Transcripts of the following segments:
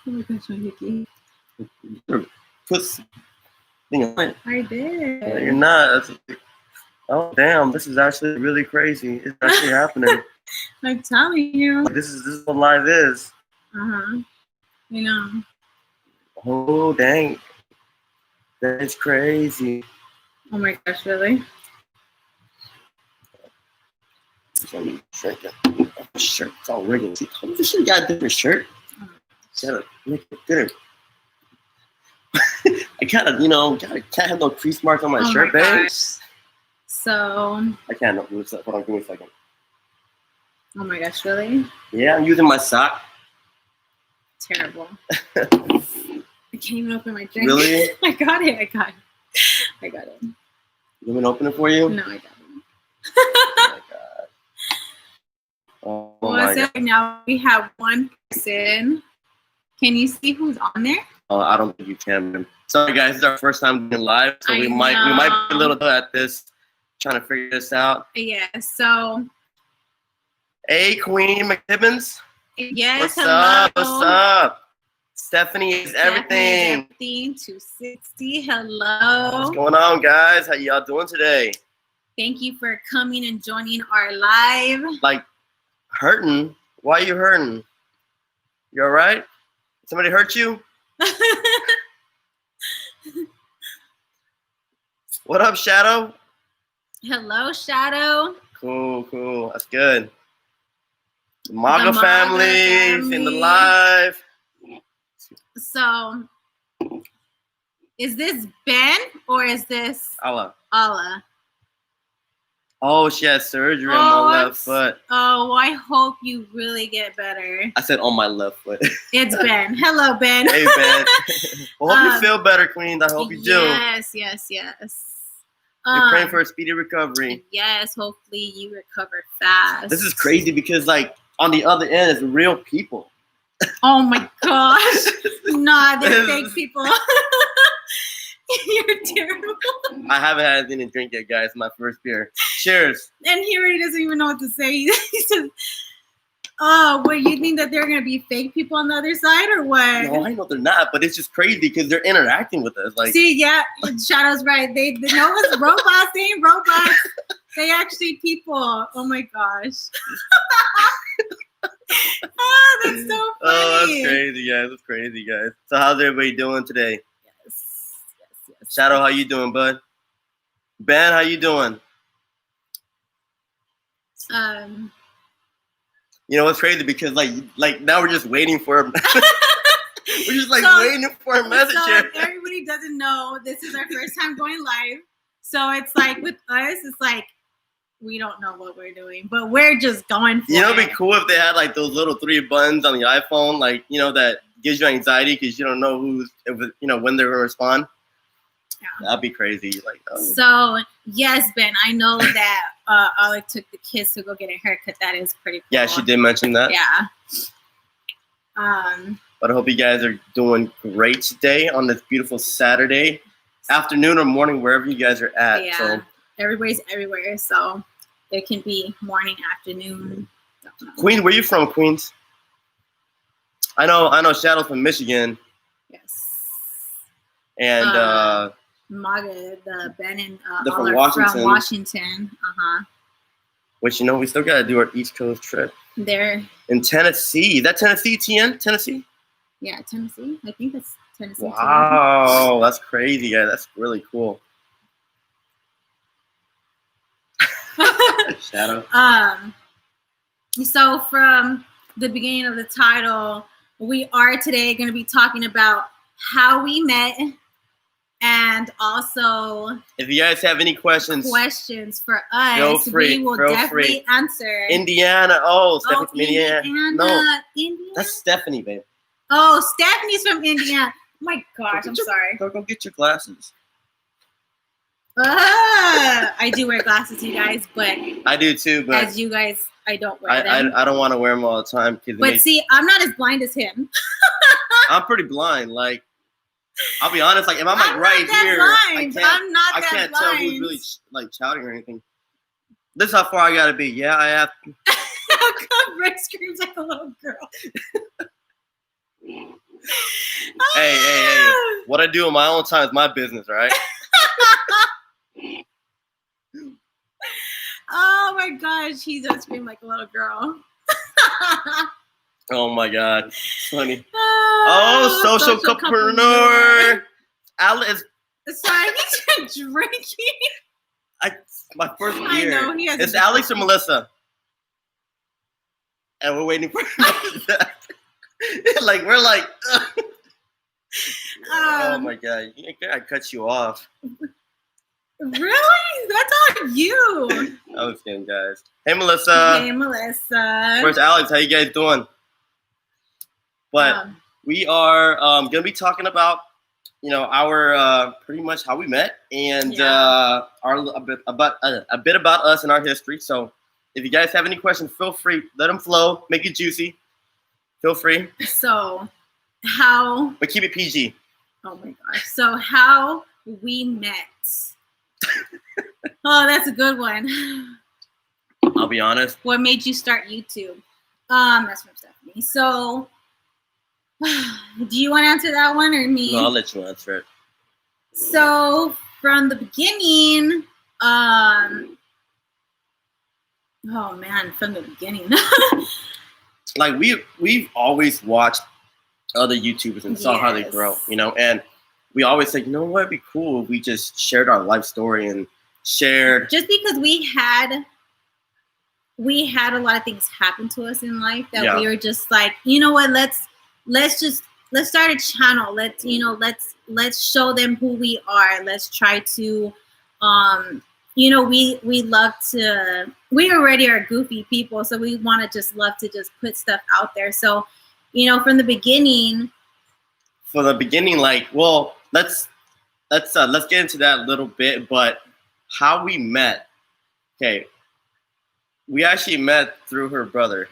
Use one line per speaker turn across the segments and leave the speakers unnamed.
Oh my gosh, my Nikki.
Put thing on it.
I did.
Yeah, you're not. Oh damn! This is actually really crazy. It's actually happening.
I'm telling you.
This is what live is.
You know.
Oh dang! That's crazy.
Oh my gosh, really?
Let me shirt. Shirt. It's all wrinkled. See, you should have got a different shirt. Gotta make it good. I can't have no crease marks on my shirt, babe.
So.
I can't. Hold on, give me a second.
Oh my gosh, really?
Yeah, I'm using my sock.
Terrible. I can't even open my drink.
Really?
I got it. I got it.
You want me to open it for you?
No, I got it.
Oh my god. Oh my god.
Now we have one person. Can you see who's on there?
I don't think you can. Sorry guys, it's our first time doing live, so we might be a little bit at this, trying to figure this out.
Yeah. So.
Hey, Queen McTibbins.
Yes.
What's up? What's up? Stephanie is everything.
260. Hello.
What's going on, guys? How y'all doing today?
Thank you for coming and joining our live.
Like, hurting? Why are you hurting? You all right? Somebody hurt you? What up, Shadow?
Hello, Shadow.
Cool. That's good. The MAGA family in the live.
So, is this Ben or is this
Allah?
Oh,
she had surgery on my left foot.
Oh, I hope you really get better.
I said on my left foot.
It's Ben. Hello, Ben.
Hey, Ben. Well, hope you feel better, Queen. I hope you do.
Yes.
You're praying for a speedy recovery.
Yes, hopefully you recover fast.
This is crazy because, like, on the other end is real people.
Oh my gosh. Nah, they're fake people. You're terrible.
I haven't had anything to drink yet, guys. My first beer. Cheers.
And he already doesn't even know what to say. He says, oh, what, you think that they're going to be fake people on the other side or what?
No, I know they're not, but it's just crazy because they're interacting with us. Like,
see, yeah, Shadow's right. They know it's robots. They ain't robots. They actually people. Oh my gosh. Oh, that's so funny.
Oh, that's crazy, guys. So how's everybody doing today?
Yes.
Shadow, how you doing, bud? Ben, how you doing? You know, it's crazy because like now we're just waiting for him. We're just waiting for a message here.
If everybody doesn't know, this is our first time going live. So it's like with us, it's like we don't know what we're doing, but we're just going for it.
You know, it'd be cool if they had like those little 3 buttons on the iPhone, like, you know, that gives you anxiety because you don't know when they're gonna respond. Yeah. That'd be crazy.
So yes, Ben, I know that Alec took the kids to go get a haircut. That is pretty cool.
Yeah, she did mention that.
Yeah.
But I hope you guys are doing great today on this beautiful Saturday afternoon or morning, wherever you guys are at.
Yeah. So everybody's everywhere, so it can be morning, afternoon.
Queen, where you from, Queens? I know Shadow's from Michigan.
Yes.
And
MAGA, the Ben and
they're
from Washington.
Which, we still got to do our East Coast trip.
They're
in Tennessee. Is that Tennessee, TN? Tennessee?
Yeah, Tennessee. I think that's Tennessee.
Wow, that's crazy. Yeah, that's really cool. Shadow.
So from the beginning of the title, we are today going to be talking about how we met. And also,
if you guys have any questions
for us, we will definitely answer.
Indiana. Oh, Stephanie from Indiana. No, Indiana? That's Stephanie, babe.
Oh, Stephanie's from Indiana. Oh my gosh, I'm sorry.
Go get your glasses.
I do wear glasses, you guys, but
I do too. But
as you guys, I don't wear them.
I don't want to wear them all the time.
But see, I'm not as blind as him.
I'm pretty blind. Like, I'll be honest, like if I'm right here,
blind.
I can't tell who's really shouting or anything. This is how far I gotta be. Yeah, I have.
How come Rick screams like a little girl?
Hey. What I do in my own time is my business, right?
Oh my gosh, he does scream like a little girl.
Oh my God, it's funny.
Oh,
social entrepreneur. Alice.
Sorry, he's drinking.
My first beer.
I know he has.
It's Alex or Melissa, and we're waiting for. Like we're like. Oh my God! I cut you off.
Really? That's on you.
I was kidding, guys. Hey, Melissa.
Hey, Melissa.
Where's Alex? How you guys doing? But we are gonna be talking about, our pretty much how we met and a bit about us and our history. So, if you guys have any questions, feel free. Let them flow. Make it juicy. Feel free.
So,
but keep it PG.
Oh my gosh. So, how we met. Oh, that's a good one.
I'll be honest.
What made you start YouTube? That's from Stephanie. So, do you want to answer that one or me?
No, I'll let you answer it.
So, from the beginning, from the beginning.
Like we've always watched other YouTubers and saw how they grow, and we always say, you know what, it'd be cool if we just shared our life story and shared.
Just because we had a lot of things happen to us in life that we were just like, you know what, let's start a channel. Let's show them who we are. Let's try to, we love to. We already are goofy people, so we want to love to put stuff out there. So, from the beginning.
For the beginning, let's get into that a little bit. But how we met? Okay, we actually met through her brother.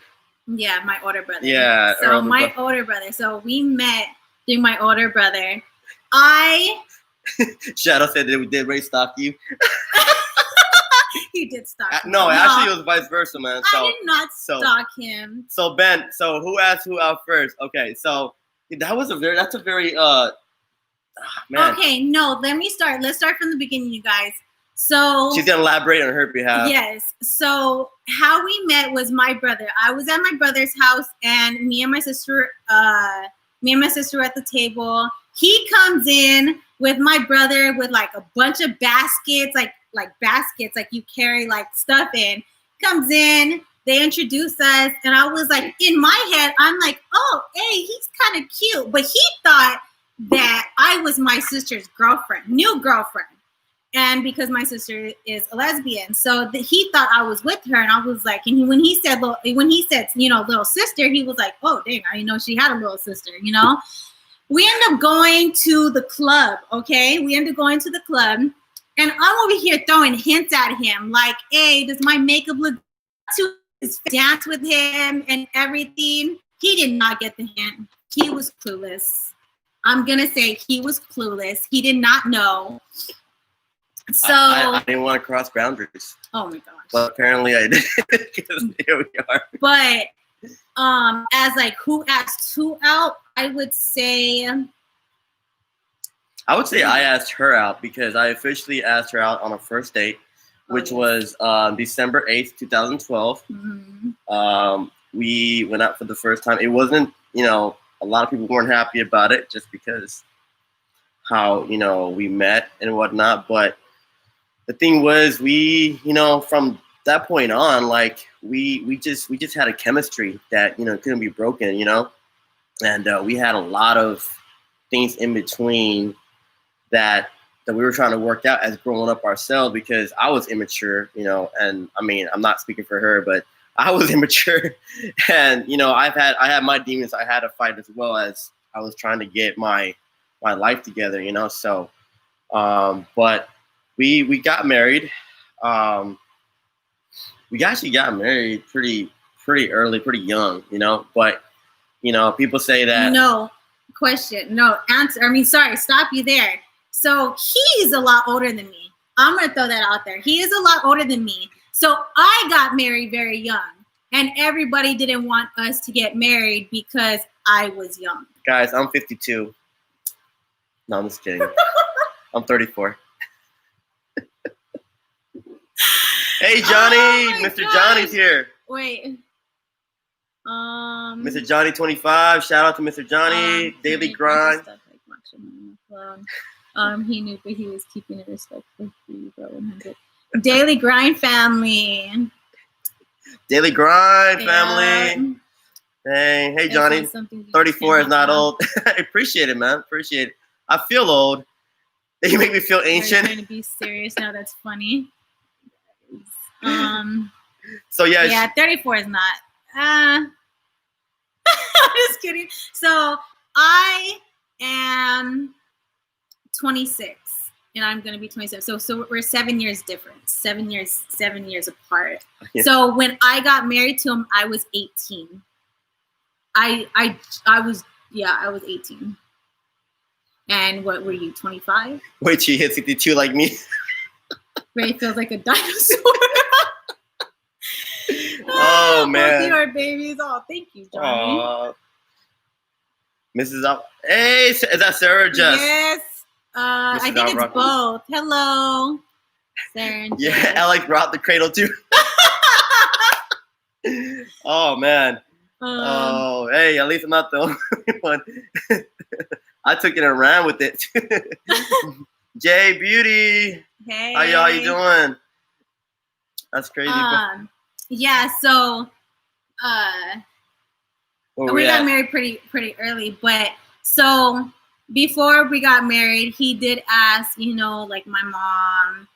Yeah, my older brother.
Yeah.
So my older brother. So we met through my older brother.
Shadow said that we did Ray stalk you.
He did stalk me.
No, actually it was vice versa, man. So,
I did not stalk him.
So Ben, who asked who out first? Okay, so that's a very man.
Okay, no, let's start from the beginning, you guys. So
she's gonna elaborate on her behalf.
Yes. So how we met was my brother. I was at my brother's house, and me and my sister were at the table. He comes in with my brother with like a bunch of baskets, like baskets, like you carry like stuff in. Comes in, they introduce us, and I was like, in my head, I'm like, oh, hey, he's kind of cute. But he thought that I was my sister's new girlfriend. And because my sister is a lesbian, so he thought I was with her, and I was like, and when he said little sister, he was like, oh dang, I didn't know she had a little sister, We end up going to the club, okay? We end up going to the club, and I'm over here throwing hints at him, like, hey, does my makeup look to dance with him and everything? He did not get the hint. He was clueless. I'm gonna say he was clueless. He did not know. So
I didn't want to cross boundaries.
Oh my gosh!
But apparently I did. Because here we are.
But as like who asked who out, I would say
I asked her out because I officially asked her out on a first date, which was December 8th, 2012. Mm-hmm. We went out for the first time. It wasn't, a lot of people weren't happy about it just because how we met and whatnot, but the thing was, we, from that point on, like we just had a chemistry that couldn't be broken, and we had a lot of things in between that we were trying to work out as growing up ourselves, because I was immature, and I mean, I'm not speaking for her, but I was immature, and I had my demons I had to fight, as well as I was trying to get my life together, so but we got married. We actually got married pretty early, pretty young, but people say that.
No question, no answer. I mean, sorry, stop you there. So he's a lot older than me. I'm gonna throw that out there. He is a lot older than me. So I got married very young, and everybody didn't want us to get married because I was young.
Guys, I'm 52. No, I'm just kidding. I'm 34. Hey, Johnny!
Oh my
Mr.
gosh.
Johnny's here.
Wait.
Mr. Johnny 25. Shout out to Mr. Johnny. Daily grind.
Stuff like watching on the phone. He knew, but he was keeping it respectful for you, bro. 100. Daily grind family.
Daily grind family. Hey, Johnny. 34 is not old. I appreciate it, man. Appreciate it. I feel old. You make me feel ancient.
Trying to be serious now. That's funny.
So
yeah, 34 is not. I'm just kidding. So I am 26, and I'm gonna be 27. So we're 7 years different. 7 years apart. Yeah. So when I got married to him, I was 18. I was 18. And what were you, 25?
Wait, she hit 62 like me.
Ray feels like a dinosaur.
Oh man.
Both you are babies. Oh, thank you, Johnny.
Mrs. Hey, is that Sarah or Jess?
Yes. I think it's both. Hello, Sarah and Jess.
Yeah, Alex brought the cradle too. Oh man. Oh, hey, at least I'm not the only one. I took it and ran with it. Jay Beauty.
Hey.
How you doing? That's crazy.
Yeah, so we got married pretty early, but so before we got married, he did ask, like my mom,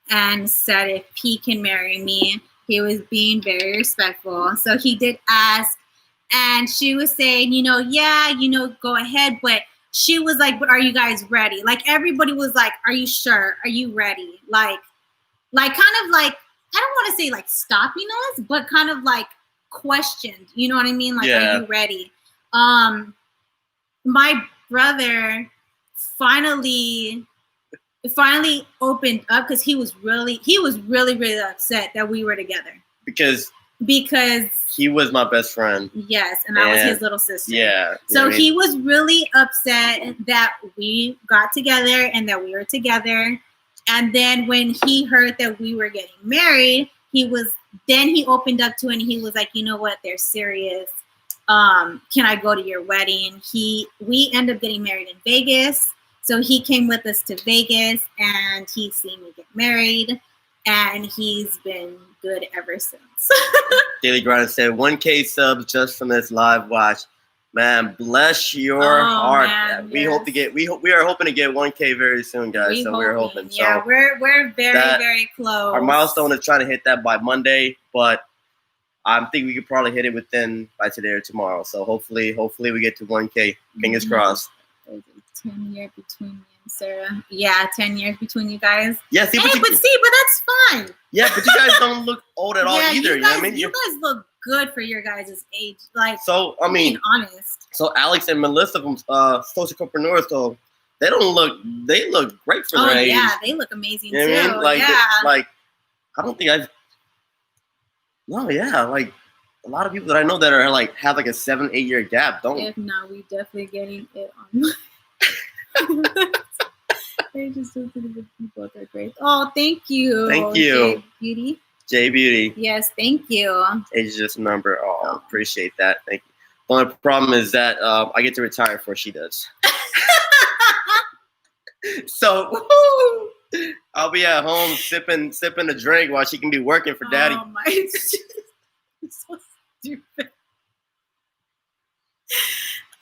and said if he can marry me. He was being very respectful. So he did ask, and she was saying, yeah, go ahead, but she was like, but are you guys ready? Like everybody was like, are you sure? Are you ready? Like kind of like, I don't want to say like stopping us, but kind of like questioned. You know what I mean? Like, yeah. Are you ready? My brother finally opened up because he was really upset that we were together. Because
he was my best friend.
Yes, and I was his little sister.
Yeah.
So he was really upset that we got together and that we were together. And then when he heard that we were getting married, he opened up to it and he was like, you know what, they're serious. Can I go to your wedding? We ended up getting married in Vegas. So he came with us to Vegas and he's seen me get married and he's been good ever since.
Daily Grind said 1K subs just from this live watch. Man, bless your heart.
Man,
we hope to get we are hoping to get 1K very soon, guys. We're hoping.
Yeah, we're very close.
Our milestone is trying to hit that by Monday, but I think we could probably hit it by today or tomorrow. So hopefully we get to 1K. Fingers crossed.
10 years between me and Sarah. Yeah, 10 years between you guys.
Yeah,
but that's fine.
Yeah, but you guys don't look old at all either. You know what I mean?
You guys look good for your guys' age. Like,
so being
honest.
So Alex and Melissa from Social Entrepreneurs, so they look great for their age.
Yeah, they look amazing too.
I mean? Like,
yeah.
Like, I don't think like a lot of people that I know that are like have like a 7-8 year gap.
If not, we definitely getting it on. They're just so good people. They're great. Oh, thank you.
Thank you. Jay Beauty.
Yes, thank you.
Age just a number. Oh, appreciate that. Thank you. The only problem is that I get to retire before she does. So I'll be at home sipping a drink while she can be working for daddy.
Oh my it's so stupid.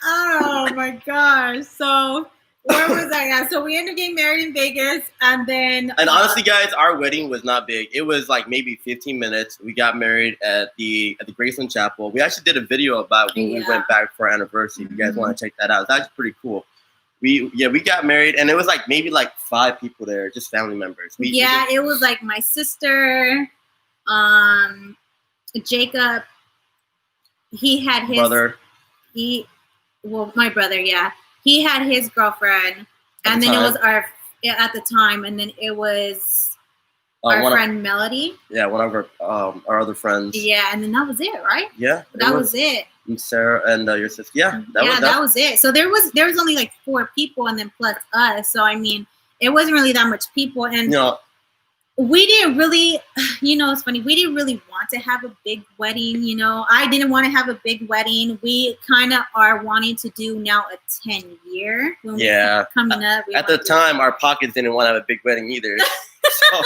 Oh my gosh. So where was I at? So we ended up getting married in Vegas and then
honestly guys, our wedding was not big. It was like maybe 15 minutes. We got married at the Graceland Chapel. We actually did a video about when we went back for our anniversary. If you guys want to check that out. It's actually pretty cool. We got married and it was like maybe like 5 people there, just family members.
It was like my sister, Jacob, he had his
brother.
My brother, yeah. He had his girlfriend, and then it was at the time, and then it was our friend Melody.
Yeah, one of our other friends.
Yeah, and then that was it, right?
Yeah.
That was it.
And Sarah and your sister. Yeah,
that was it. So there was only like 4 people, and then plus us. So I mean, it wasn't really that much people, and we didn't really, it's funny. We didn't really want to have a big wedding. I didn't want to have a big wedding. We kind of are wanting to do now a 10-year.
Yeah.
Coming up.
At the time, our pockets didn't want to have a big wedding either. So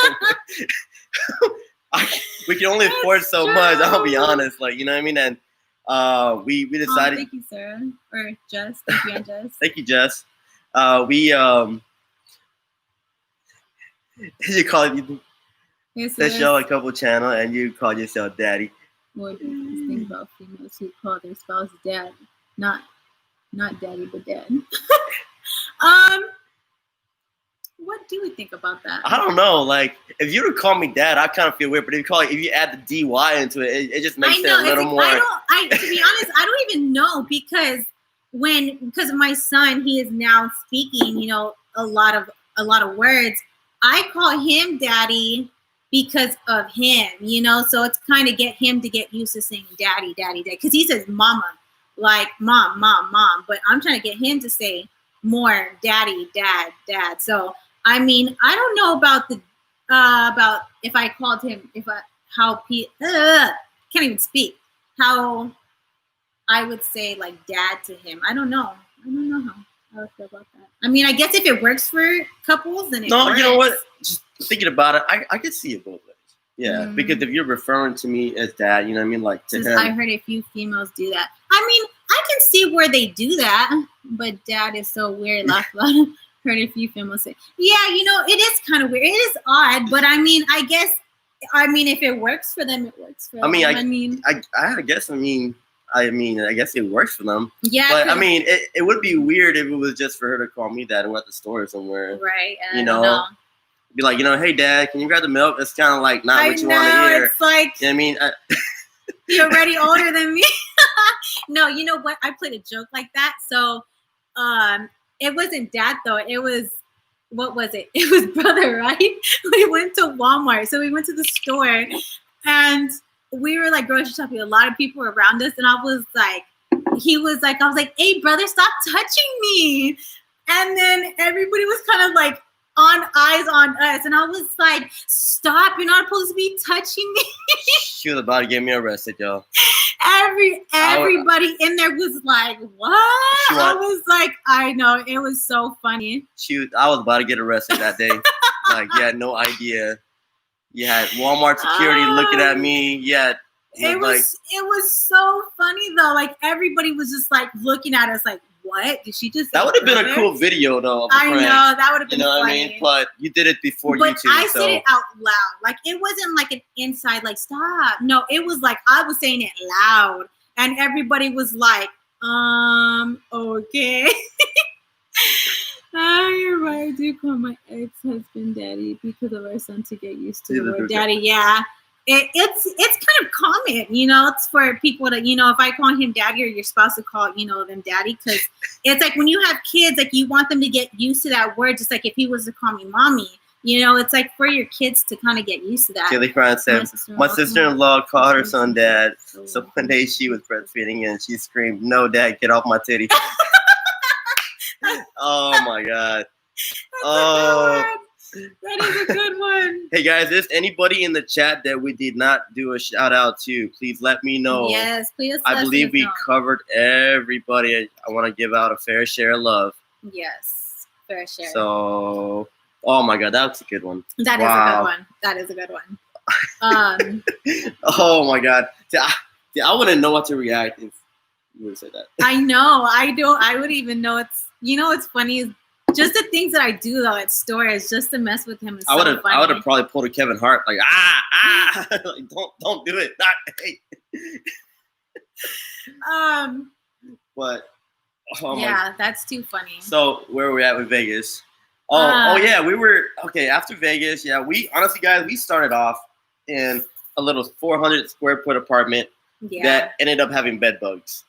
we can only afford so much. I'll be honest. Like, you know what I mean? And we decided.
Thank you, Sarah. Or Jess. Thank you, Jess.
Thank you, Jess. You call it the show a couple channel, and you call yourself daddy.
What do you think about females who call their spouse dad? Not daddy, but dad. What do we think about that?
I don't know. Like, if you were to call me dad, I kind of feel weird. But if you add the DY into it, it just makes it a little more.
To be honest, I don't even know because of my son, he is now speaking, a lot of words. I call him daddy because of him, so it's kind of get him to get used to saying daddy, daddy, daddy. Because he says mama, like mom, mom, mom. But I'm trying to get him to say more daddy, dad, dad. So, I mean, I don't know about if I called him, can't even speak, how I would say like dad to him. I don't know how I would feel about that. I mean, I guess if it works for couples, then it works.
You know what? Just thinking about it, I could see it both ways. Yeah, because if you're referring to me as dad, you know what I mean? Like to him.
I heard a few females do that. I mean, I can see where they do that, but dad is so weird. Heard a few females say, yeah, it is kind of weird. It is odd, but I mean, I guess, if it works for them, it works for them.
I guess it works for them.
Yeah.
But I mean, it would be weird if it was just for her to call me dad and we're at the store somewhere.
Right.
Be like, hey, dad, can you grab the milk? It's kind of like not what you want to hear.
It's like,
you know what I mean?
You're already older than me. No, you know what? I played a joke like that. So, it wasn't dad though. It was, what was it? It was brother, right? We went to Walmart. So we went to the store and we were like grocery shopping. A lot of people were around us. And I was like, hey brother, stop touching me. And then everybody was kind of like on eyes on us. And I was like, stop, you're not supposed to be touching me.
She was about to get me arrested, y'all.
Everybody in there was like, what? I was like, I know. It was so funny.
I was about to get arrested that day. Like, you had no idea. You had Walmart security looking at me. Yeah.
It was so funny though. Like everybody was just like looking at us like, what? Did she just
That would have been a cool video though.
I know, that would have been funny.
What I mean? But you did it before YouTube.
But I said it out loud. Like it wasn't like an inside like stop. No, it was like I was saying it loud. And everybody was like, okay. You're right. I do call my ex-husband daddy because of our son to get used to the word daddy. Yeah. It's kind of common, it's for people to, if I call him daddy or your spouse to call, them daddy, because it's like when you have kids, like you want them to get used to that word, just like if he was to call me mommy, it's like for your kids to kind of get used to that.
Kelly Cran said, my sister-in-law called her son dad, so one day she was breastfeeding and she screamed, no dad, get off my titty. Oh my God.
That is a good one.
Hey guys, if there's anybody in the chat that we did not do a shout out to, please let me know.
Yes, please.
I believe we covered everybody. I want to give out a fair share of love.
Yes, fair share.
So, oh my God, that's a good one.
That is a good one.
Oh my God. I wouldn't know what to react if you would say that.
I know. I would even know what's funny is just the things that I do though at stores just to mess with him. I would have
probably pulled a Kevin Hart like like, don't do it. Hey. But
that's too funny.
So where are we at with Vegas? We were okay after Vegas. Yeah, we honestly guys we started off in a little 400 square foot apartment that ended up having bed bugs.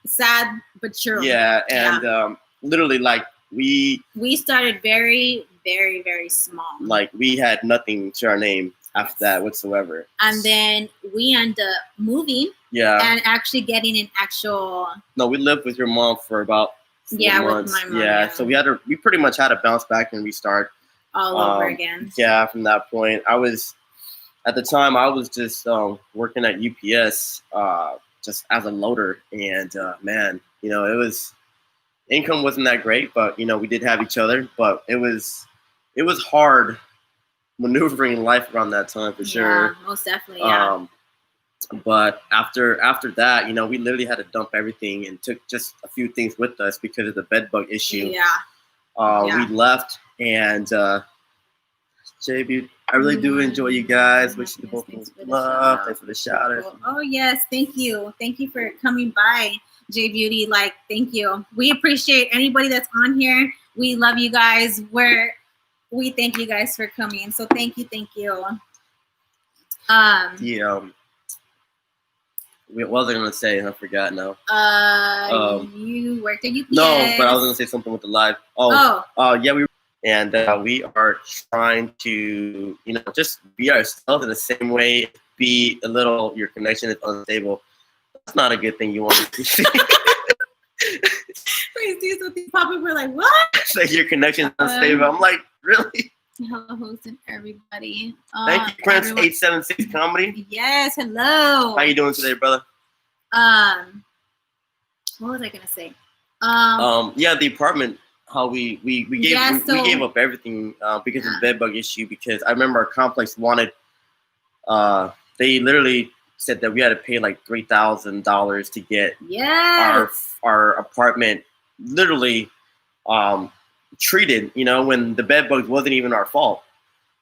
Sad but true.
Yeah, and literally like. We
started very, very, very small.
Like we had nothing to our name. after that whatsoever.
And then we end up moving.
Yeah.
And actually getting an actual.
No, we lived with your mom for about 4 months.
With my mom.
Yeah. So we pretty much had to bounce back and restart
all over again.
Yeah. From that point, at the time I was just working at UPS, just as a loader, and man, it was income wasn't that great, but we did have each other. But it was hard maneuvering life around that time for sure.
Yeah, most definitely. Yeah.
But after that, we literally had to dump everything and took just a few things with us because of the bed bug issue.
Yeah.
We left, and JB, I really do enjoy you guys. Wish you both love. Thanks for the shout out.
Oh yes, thank you for coming by, J Beauty. Like, thank you. We appreciate anybody that's on here. We love you guys. We thank you guys for coming. So thank you.
What was I gonna say? I forgot now.
You worked at UPS.
No, but I was gonna say something with the live. Yeah, we are trying to, just be ourselves in the same way. Be a little, your connection is unstable. That's not a good thing. You want to see.
Wait, see something pop up. We're like, what?
It's like your connection is unstable. I'm like, really?
Hello, host and everybody.
Thank you, Prince 876 Comedy.
Yes, hello.
How you doing today, brother?
What was I gonna say?
Yeah, the apartment. How we gave up everything because of the bed bug issue. Because I remember our complex wanted. They literally said that we had to pay like $3,000 to get our apartment literally treated, when the bed bugs wasn't even our fault.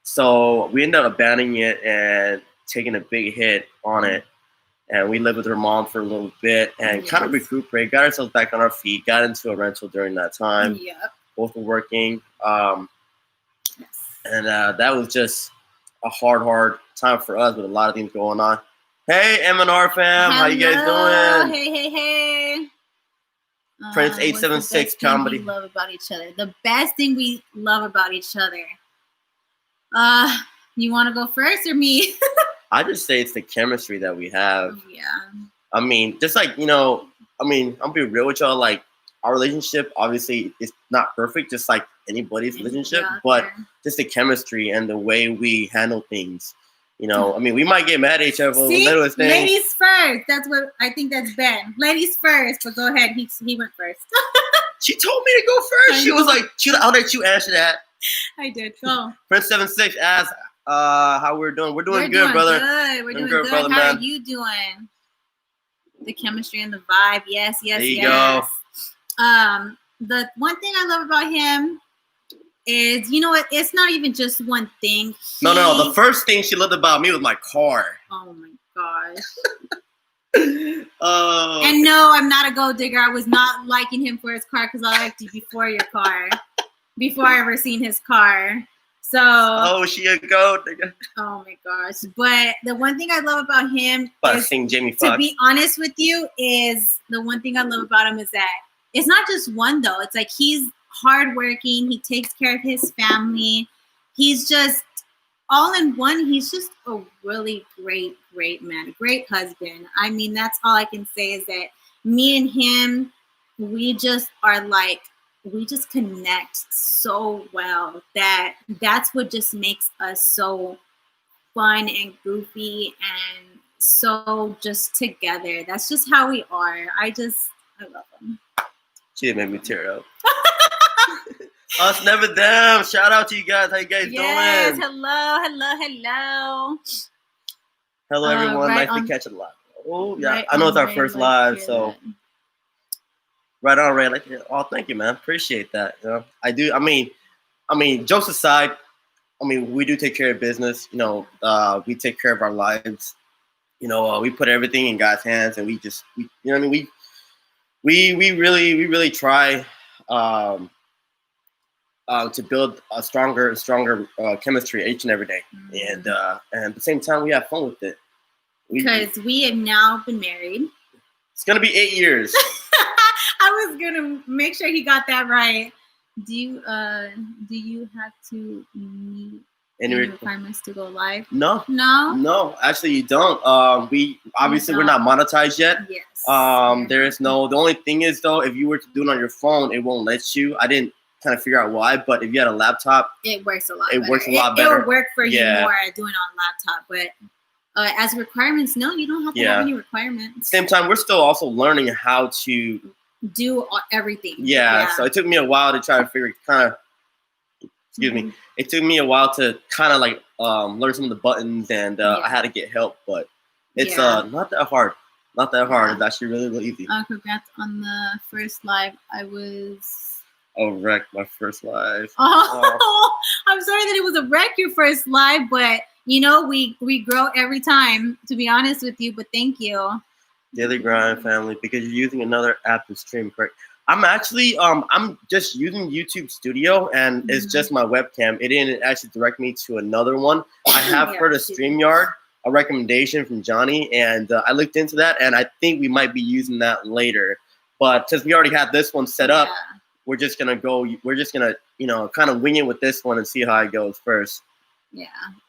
So we ended up abandoning it and taking a big hit on it. And we lived with her mom for a little bit and kind of recuperated, got ourselves back on our feet, got into a rental during that time.
Yep.
Both were working. And that was just a hard time for us with a lot of things going on. Hey, M&R fam.
Hello.
How you guys doing?
Hey.
Prince 876 Comedy.
We love about each other. The best thing we love about each other. You want to go first or me?
I just say it's the chemistry that we have.
Yeah.
I mean, just like, I'm being real with y'all. Like, our relationship obviously is not perfect, just like anybody's relationship, but just the chemistry and the way we handle things. We might get mad at each other for the littlest things.
Ladies first. That's what I think. That's Ben. Ladies first. But go ahead. He went first.
She told me to go first. She was like, "I'll let you answer that."
I did. Go.
Prince 76 asked how we're doing. We're doing good, brother.
We're doing good.
Brother,
how
man.
are you doing? The chemistry and the vibe. Yes.
There you go.
The one thing I love about him is, it's not even just one thing.
No. The first thing she loved about me was my car.
Oh my gosh.
Oh.
And no, I'm not a gold digger. I was not liking him for his car because I liked you before your car. Before I ever seen his car. So.
Oh, she a gold digger.
Oh my gosh. But the one thing I love about him
Jamie Foxx.
To be honest with you, is the one thing I love about him is that it's not just one though. It's like he's hardworking. He takes care of his family. He's just all in one. He's just a really great man, great husband. I mean, that's all I can say is that me and him, we just connect so well that's what just makes us so fun and goofy and so just together. That's just how we are. I love him.
She made me tear up. Us never them. Shout out to you guys. How you guys doing?
Hello.
Hello, everyone. Nice to catch a live. Oh, yeah. I know it's our first live, so. Right on, Ray. Thank you, man. Appreciate that. I do. I mean, jokes aside, we do take care of business. We take care of our lives. We put everything in God's hands, and we really try to build a stronger chemistry each and every day. Mm-hmm. And at the same time, we have fun with it.
Because we have now been married.
It's gonna be 8 years.
I was gonna make sure he got that right. Do you have to meet any requirements to go live?
No. Actually, you don't. We obviously we're not monetized yet.
Yes.
There is no. The only thing is though, if you were to do it on your phone, it won't let you. I didn't kind of figure out why, but if you had a laptop,
it works a lot.
It works a lot better.
It will work for you more doing it on laptop, but. As requirements, no, you don't have to have any requirements.
Same time, we're still also learning how to
do everything.
Yeah, so it took me a while to try to figure excuse me. It took me a while to kind of like learn some of the buttons, and I had to get help, but it's not that hard. Not that hard. It's actually really, really easy.
Congrats on the first live. I was
a wreck, my first live.
I'm sorry that it was a wreck, your first live, but you know, we grow every time, to be honest with you, but thank you.
Daily Grind family, because you're using another app to stream, correct? I'm actually, I'm just using YouTube Studio, and it's just my webcam. It didn't actually direct me to another one. I have heard of StreamYard, a recommendation from Johnny, and I looked into that, and I think we might be using that later. But since we already have this one set up, we're just gonna, you know, kind of wing it with this one and see how it goes first.
Yeah,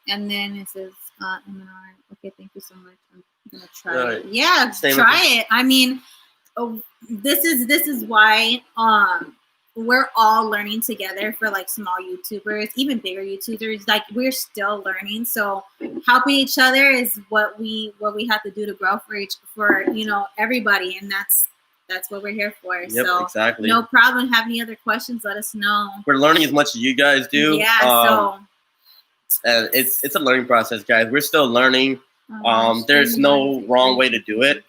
and then it says MNR. Okay, thank you so much. I'm gonna try it. Yeah, try it. I mean, this is why we're all learning together for like small YouTubers, even bigger YouTubers. Like we're still learning, so helping each other is what we have to do to grow for you know everybody, and that's what we're here for.
Yep,
so
exactly.
No problem. Have any other questions? Let us know.
We're learning as much as you guys do.
Yeah.
And it's a learning process, guys. We're still learning. There's no wrong way to do it.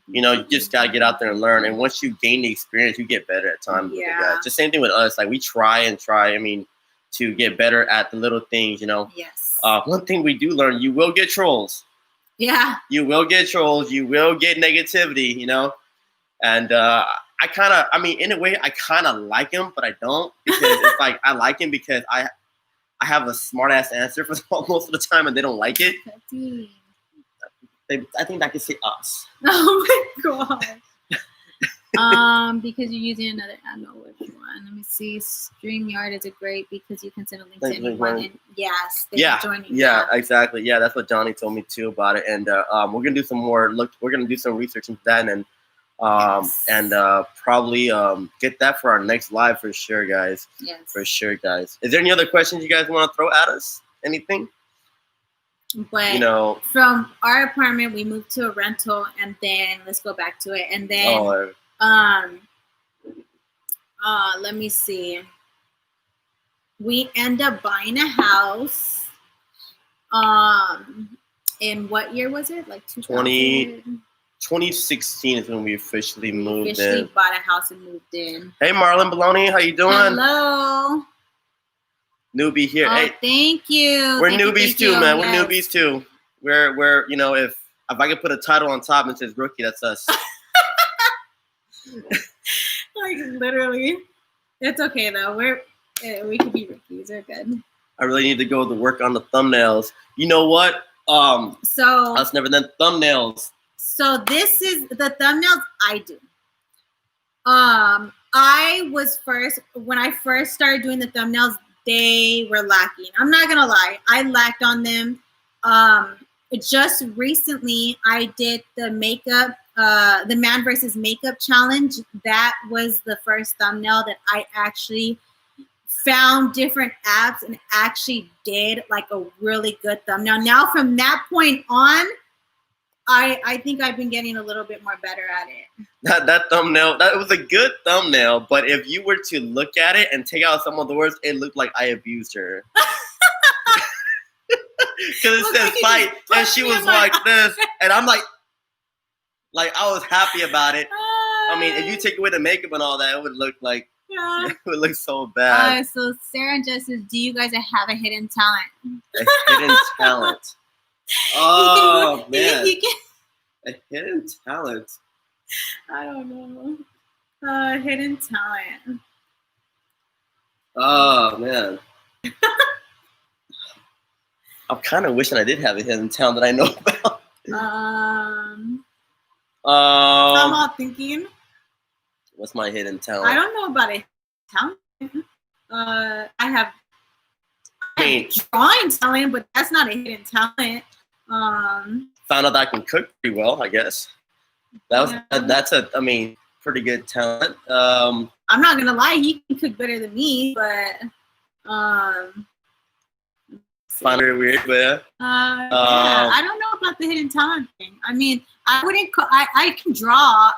You know, you just gotta get out there and learn. And once you gain the experience, you get better at times.
Yeah.
Just same thing with us. Like we try and try. I mean, to get better at the little things. You know.
Yes.
One thing we do learn: you will get trolls.
Yeah.
You will get trolls. You will get negativity. You know. And I mean, in a way, I kind of like him, but I don't, because it's like I like him because I have a smart ass answer for most of the time, and they don't like it. I think that could say us.
Oh my god. Because you're using another. I know which one. Let me see. StreamYard is a great because you can send a link to anyone. And yes.
Yeah. Exactly. Yeah, that's what Johnny told me too about it. And we're gonna do some more. We're gonna do some research into that, and probably get that for our next live for sure, guys.
Yes.
For sure, guys. Is there any other questions you guys want to throw at us? Anything?
But
you know,
from our apartment, we moved to a rental, and then let's go back to it. And then, let me see. We end up buying a house. In what year was it? Like
2016 is when we officially moved in. We
officially bought a house and moved in.
Hey, Marlon Baloney, how you doing?
Hello.
Newbie here.
Oh,
hey,
thank you.
We're newbies too, man. Yes. We're newbies too. We're you know, if I could put a title on top and it says rookie, that's us.
Like literally, it's okay though. We could be rookies. We're good.
I really need to go to work on the thumbnails. You know what?
So
I was never done thumbnails.
So this is the thumbnails I do. I was when I first started doing the thumbnails, they were lacking. I'm not gonna lie, I lacked on them. Just recently, I did the makeup, the man versus makeup challenge. That was the first thumbnail that I actually found different apps and actually did like a really good thumbnail. Now, from that point on, I think I've been getting a little bit more better at it.
That thumbnail, that was a good thumbnail, but if you were to look at it and take out some of the words, it looked like I abused her. Because it says fight, and she was like this, and I'm like I was happy about it. I mean, if you take away the makeup and all that, it would look like, it would look so bad.
So Sarah just says, do you guys have a hidden talent?
A hidden talent. Oh, man. A hidden talent.
I don't know. Hidden talent.
Oh, man. I'm kind of wishing I did have a hidden talent that I know about.
I'm all thinking.
What's my hidden talent?
I don't know about a talent. I have
mean,
drawing talent, but that's not a hidden talent.
Found out that I can cook pretty well, I guess. That's pretty good talent.
I'm not gonna lie, he can cook better than me, but
find it weird, but yeah.
I don't know about the hidden talent thing. I mean, I wouldn't. I can draw,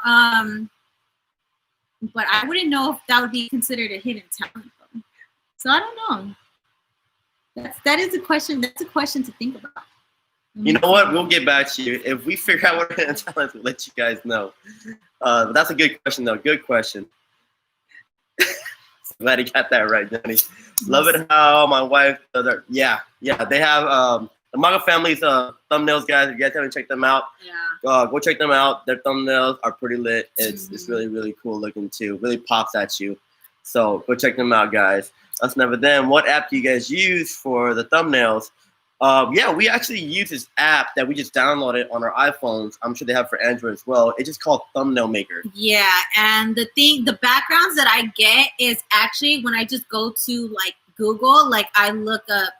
but I wouldn't know if that would be considered a hidden talent. Though. So I don't know. That is a question. That's a question to think about.
You know what? We'll get back to you if we figure out what hidden talent. We'll let you guys know. But that's a good question, though. Good question. Glad he got that right, Johnny. Love it how my wife does that. Yeah. They have the Manga Family's thumbnails, guys. If you guys haven't checked them out, go check them out. Their thumbnails are pretty lit. It's really, really cool looking too. Really pops at you. So go check them out, guys. Us Never Them. What app do you guys use for the thumbnails? We actually use this app that we just downloaded on our iPhones. I'm sure they have for Android as well. It's just called Thumbnail Maker.
Yeah, and the backgrounds that I get is actually when I just go to like Google, like I look up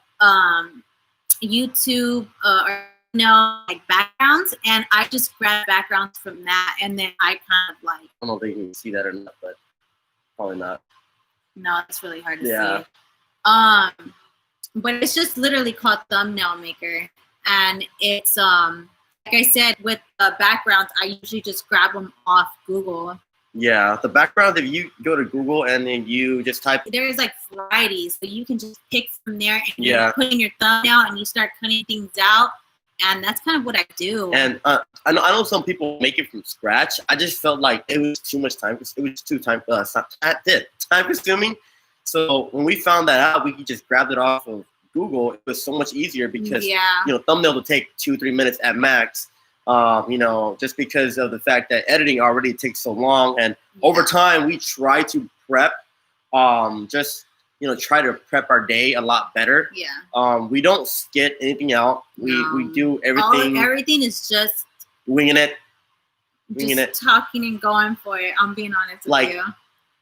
YouTube or like backgrounds, and I just grab backgrounds from that, and then I kind of like.
I don't know if they can see that or not, but probably not.
No, it's really hard to see. But it's just literally called Thumbnail Maker, and it's like I said, with backgrounds, I usually just grab them off Google.
Yeah, the background, if you go to Google and then you just type,
there's like varieties, so you can just pick from there and you put in your thumbnail and you start cutting things out, and that's kind of what I do.
And I know some people make it from scratch. I just felt like it was too much time. It was too time consuming. So when we found that out, we just grabbed it off of Google. It was so much easier because thumbnail will take 2-3 minutes at max. Just because of the fact that editing already takes so long, and over time we try to prep, try to prep our day a lot better. Yeah. We don't skip anything out. We do everything.
Everything is just
winging it.
Talking and going for it. I'm being honest with you.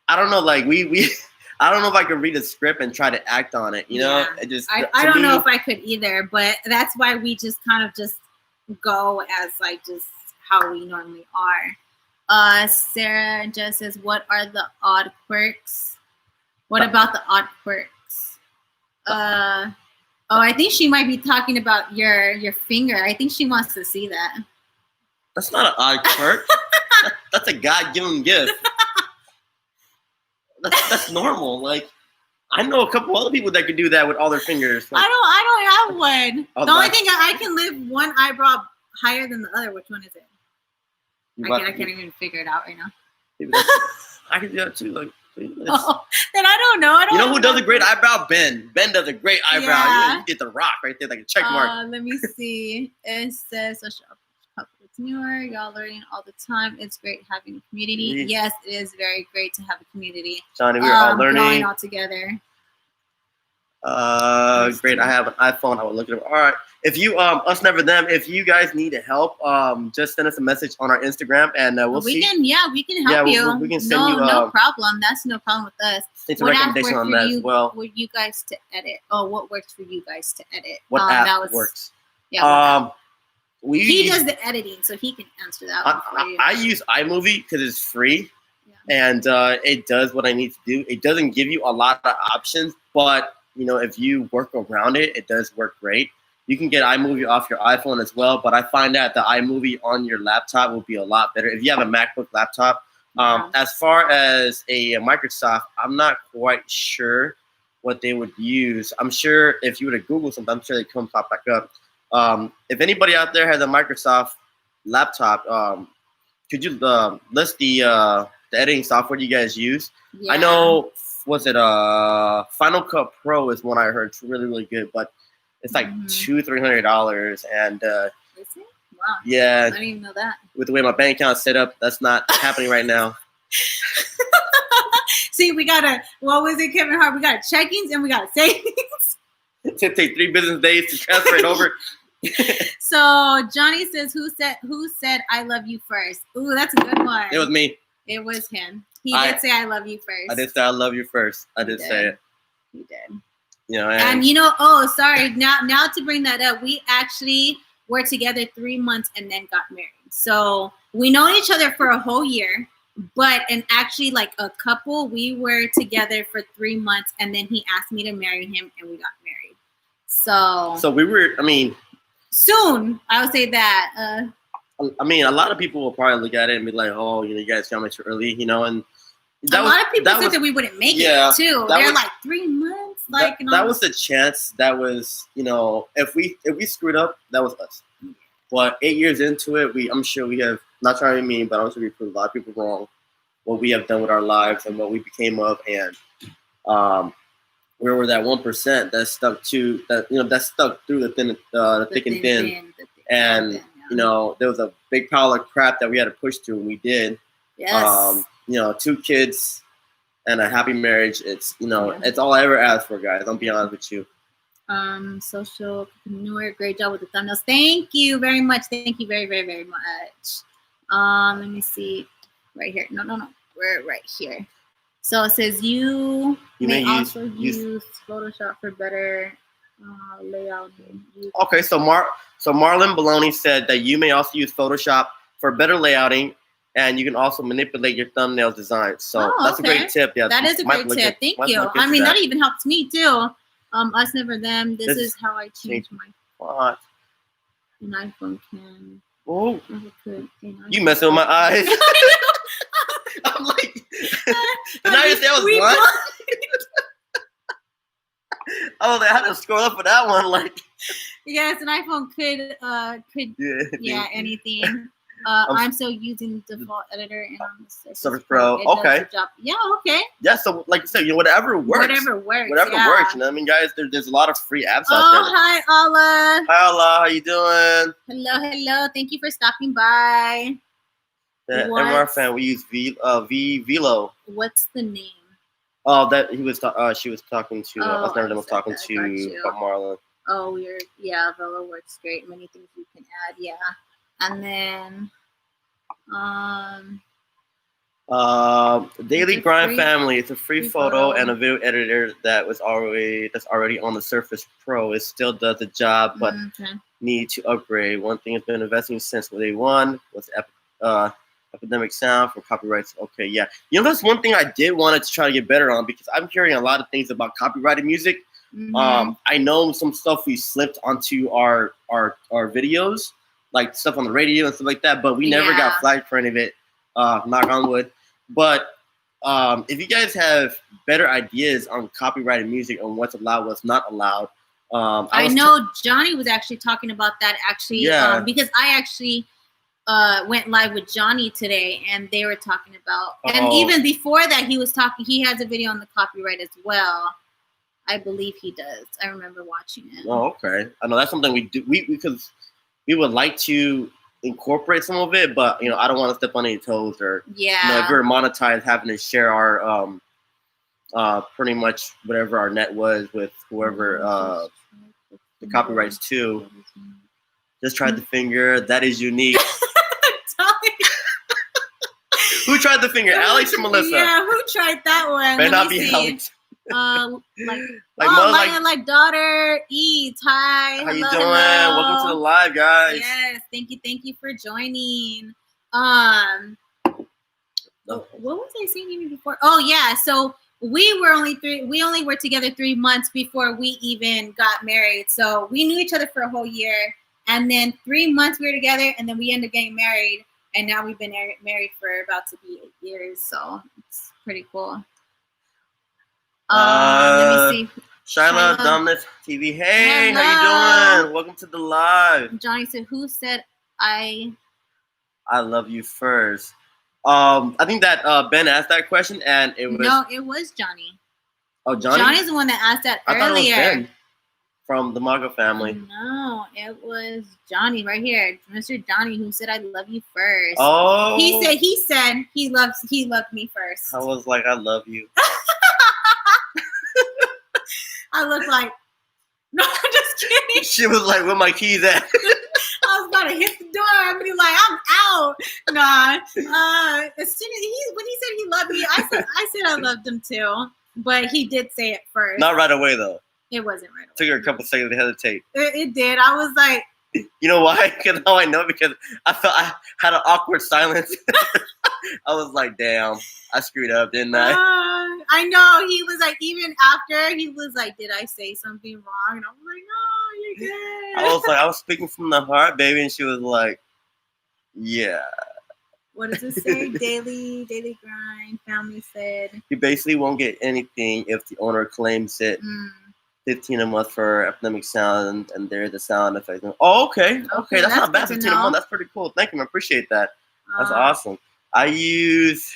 I don't know. Like we. I don't know if I could read a script and try to act on it. I
don't know if I could either, but that's why we just kind of just go as like just how we normally are. Sarah just says, what are the odd quirks? What about the odd quirks? I think she might be talking about your finger. I think she wants to see that.
That's not an odd quirk. That's a God-given gift. That's normal. Like, I know a couple other people that could do that with all their fingers. Like,
I don't have one. The only thing I can lift one eyebrow higher than the other. Which one is it? I can't even figure it out right now.
I can do that too. Like,
then I don't know.
You know who does a great eyebrow? Ben. Ben does a great eyebrow.
Yeah.
You get the rock right there, like a check mark.
Let me see. It says it's newer. Y'all learning all the time. It's great having a community. Yes, it is very great to have a community.
Johnny, we're all learning
all together.
Great. I have an iPhone. I will look at it. All right. If you Us Never Them, if you guys need help, just send us a message on our Instagram, and we'll see.
We can help you.
We can send you.
No problem. That's no problem with us.
It's a recommendation on that as well.
For you guys to edit. Oh, what works for you guys to edit?
What app works?
Yeah. He does the editing, so he can answer that one for you.
I use iMovie because it's free, and it does what I need to do. It doesn't give you a lot of options, but if you work around it, it does work great. You can get iMovie off your iPhone as well, but I find that the iMovie on your laptop will be a lot better if you have a MacBook laptop. As far as a Microsoft, I'm not quite sure what they would use. I'm sure if you were to Google something, I'm sure they come pop back up. If anybody out there has a Microsoft laptop, could you list the editing software you guys use? Yeah. I know, was it Final Cut Pro is one I heard. It's really, really good, but it's like $200-$300, and
is it? Wow.
Yeah,
I didn't even know that.
With the way my bank account is set up, that's not happening right now.
See, we got what was it, Kevin Hart? We got checkings and we got savings.
It's gonna take 3 business days to transfer it over.
So Johnny says, "Who said I love you first?" Ooh, that's a good one.
It was me.
It was him. He did say I love you first.
I did say I love you first. I did say it.
He did.
You know,
and you know, oh, sorry. Now to bring that up, we actually were together 3 months and then got married. So we know each other for a whole year, but and actually like a couple, we were together for 3 months and then he asked me to marry him and we got married. So
we were, I mean,
soon, I would say that.
I mean, a lot of people will probably look at it and be like, oh, you know, you guys got married too early, you know, and
a lot of people said that we wouldn't make it too. They're like 3 months, like
that was the chance. That was, you know, if we screwed up, that was us. But 8 years into it, I'm sure we have, not trying to be mean, but I'm sure we proved a lot of people wrong what we have done with our lives and what we became of, and we were that 1% that stuck to that, you know, that stuck through the thick and thin, and you know, there was a big pile of crap that we had to push through, and we did.
Yes.
You know, 2 kids and a happy marriage. It's, you know, it's all I ever asked for, guys. I'll be honest with you.
Social entrepreneur, great job with the thumbnails. Thank you very much. Thank you very, very, very much. Let me see. Right here. No. We're right here. So it says you may also use Photoshop for better layout.
Okay, so Marlon Baloney said that you may also use Photoshop for better layouting, and you can also manipulate your thumbnail design. So that's a great tip. Yeah,
that is a great tip. Thank you. I mean, that even helps me too. Us never them. This is how I change my font. An iPhone can.
Oh, you messing with my eyes. I'm like, and I just say I was blind. Oh, they had to scroll up for that one. Like,
yes, an iPhone could anything. I'm still using the default editor and on the
Surface Pro. Okay.
Yeah, okay.
Yeah, so like you said, you know, whatever works.
Whatever works.
You know, I mean, guys, there's a lot of free apps out there.
Oh, hi, Allah.
Hi, Allah. How you doing?
Hello. Thank you for stopping by.
The MR fan, we use Velo.
What's the name?
Oh, that she was talking to. Us never was talking to Marlon.
Oh, Velo works great. Many things you can add. Yeah. And then,
Daily Grind Family. It's a free photo and a video editor that's already on the Surface Pro. It still does the job, but need to upgrade. One thing has been investing since day one was Epidemic Sound for copyrights. Okay, yeah. You know, that's one thing I did want to try to get better on, because I'm hearing a lot of things about copyrighted music. I know some stuff we slipped onto our videos, like stuff on the radio and stuff like that, but we never got flagged for any of it, knock on wood. But if you guys have better ideas on copyrighted music and what's allowed, what's not allowed.
I know Johnny was actually talking about that because I actually went live with Johnny today and they were talking about, and even before that he has a video on the copyright as well. I believe he does. I remember watching it.
Oh, okay. I know that's something we do. Because we would like to incorporate some of it, but you know, I don't want to step on any toes, or you know, if we're monetized, having to share our pretty much whatever our net was with whoever the copyrights to. Just tried the finger. That is unique. Who tried the finger, Alex or Melissa?
Yeah, who tried that one?
May not be Alex.
Like daughter Eats. Hi.
How you doing? Welcome to the live, guys.
Yes, thank you for joining. What was I saying even before? Oh yeah, so we only were together 3 months before we even got married. So we knew each other for a whole year, and then 3 months we were together, and then we ended up getting married, and now we've been married for about to be 8 years. So it's pretty cool. Let me see.
Shyla Dominic TV. Hey, hello. How you doing? Welcome to the live.
Johnny said, "Who said I
love you first?" I think that Ben asked that question, and it
was Johnny.
Oh, Johnny.
Johnny's the one that asked that earlier.
I thought it was Ben from the Mago family.
No, it was Johnny right here, Mr. Johnny, who said, "I love you first."
Oh,
he said he loved me first.
I was like, "I love you."
I look like, no, I'm just kidding.
She was like, "Where my keys at?"
I was about to hit the door and be like, "I'm out." Nah. As soon as when he said he loved me, I said I loved him too. But he did say it first.
Not right away though.
It wasn't right away.
Took her a couple seconds to hesitate.
It did. I was like,
you know why? Because now I know, because I felt I had an awkward silence. I was like, damn, I screwed up, didn't I?
I know. He was like, even after, he was like, did I say something wrong? And I was like, no, you're good.
I was like, I was speaking from the heart, baby. And she was like, yeah.
What does it say? Daily grind, family said.
You basically won't get anything if the owner claims it. $15 a month for epidemic sound, and there's a sound effect. Oh, okay. That's not bad. 15 a month. That's pretty cool. Thank you. I appreciate that. That's awesome. I use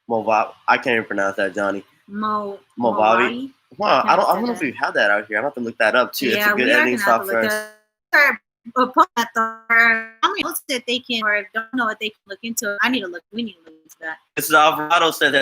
Movavi. I can't even pronounce that, Johnny. Movavi. Wow, I don't know if we've had that out here. I'm gonna have to look that up too. Yeah, it's a good editing software.
That they can, or don't know what they can look into. We need to look into that.
Mrs. Alvarado said,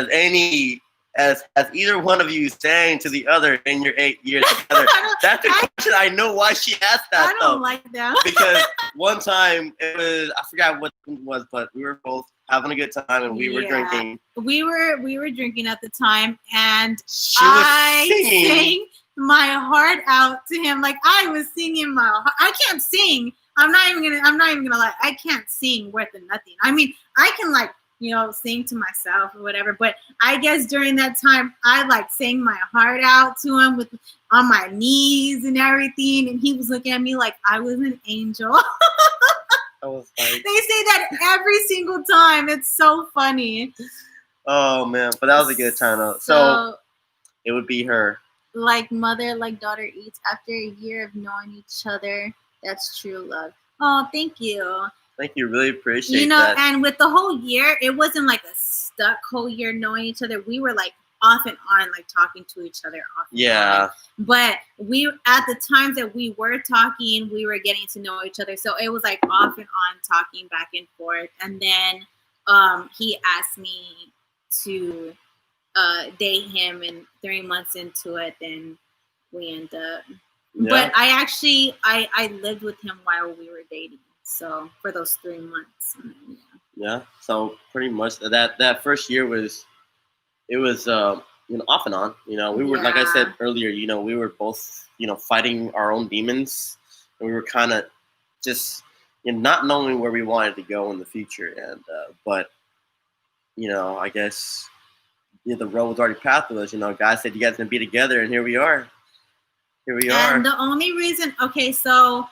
has either one of you sang to the other in your 8 years together? That's a question. I know why she asked that.
I don't like that.
Because one time it was, I forgot what it was, but we were both having a good time and we were drinking.
We were drinking at the time, and I sang my heart out to him. Like I was singing my heart. I can't sing. I'm not even gonna lie. I can't sing worth of nothing. I mean, I can sing to myself or whatever. But I guess during that time, I sang my heart out to him on my knees and everything. And he was looking at me like I was an angel.
I was like,
they say that every single time. It's so funny.
Oh man, but that was a good time though. So it would be her.
Like mother, like daughter eats. After a year of knowing each other, that's true love. Oh, thank you.
Thank you. Really appreciate that.
And with the whole year, it wasn't like a stuck whole year knowing each other. We were off and on, talking to each other off and on. But we, at the times that we were talking, we were getting to know each other. So it was off and on talking back and forth. And then he asked me to date him, and 3 months into it, then we end up. Yeah. But I lived with him while we were dating. So for those 3 months.
Yeah. So pretty much that first year was off and on. We were, like I said earlier, we were both, fighting our own demons, and we were kind of just not knowing where we wanted to go in the future. And but I guess the road was already path with us. God said you guys gonna be together, and here we are.
And the only reason, so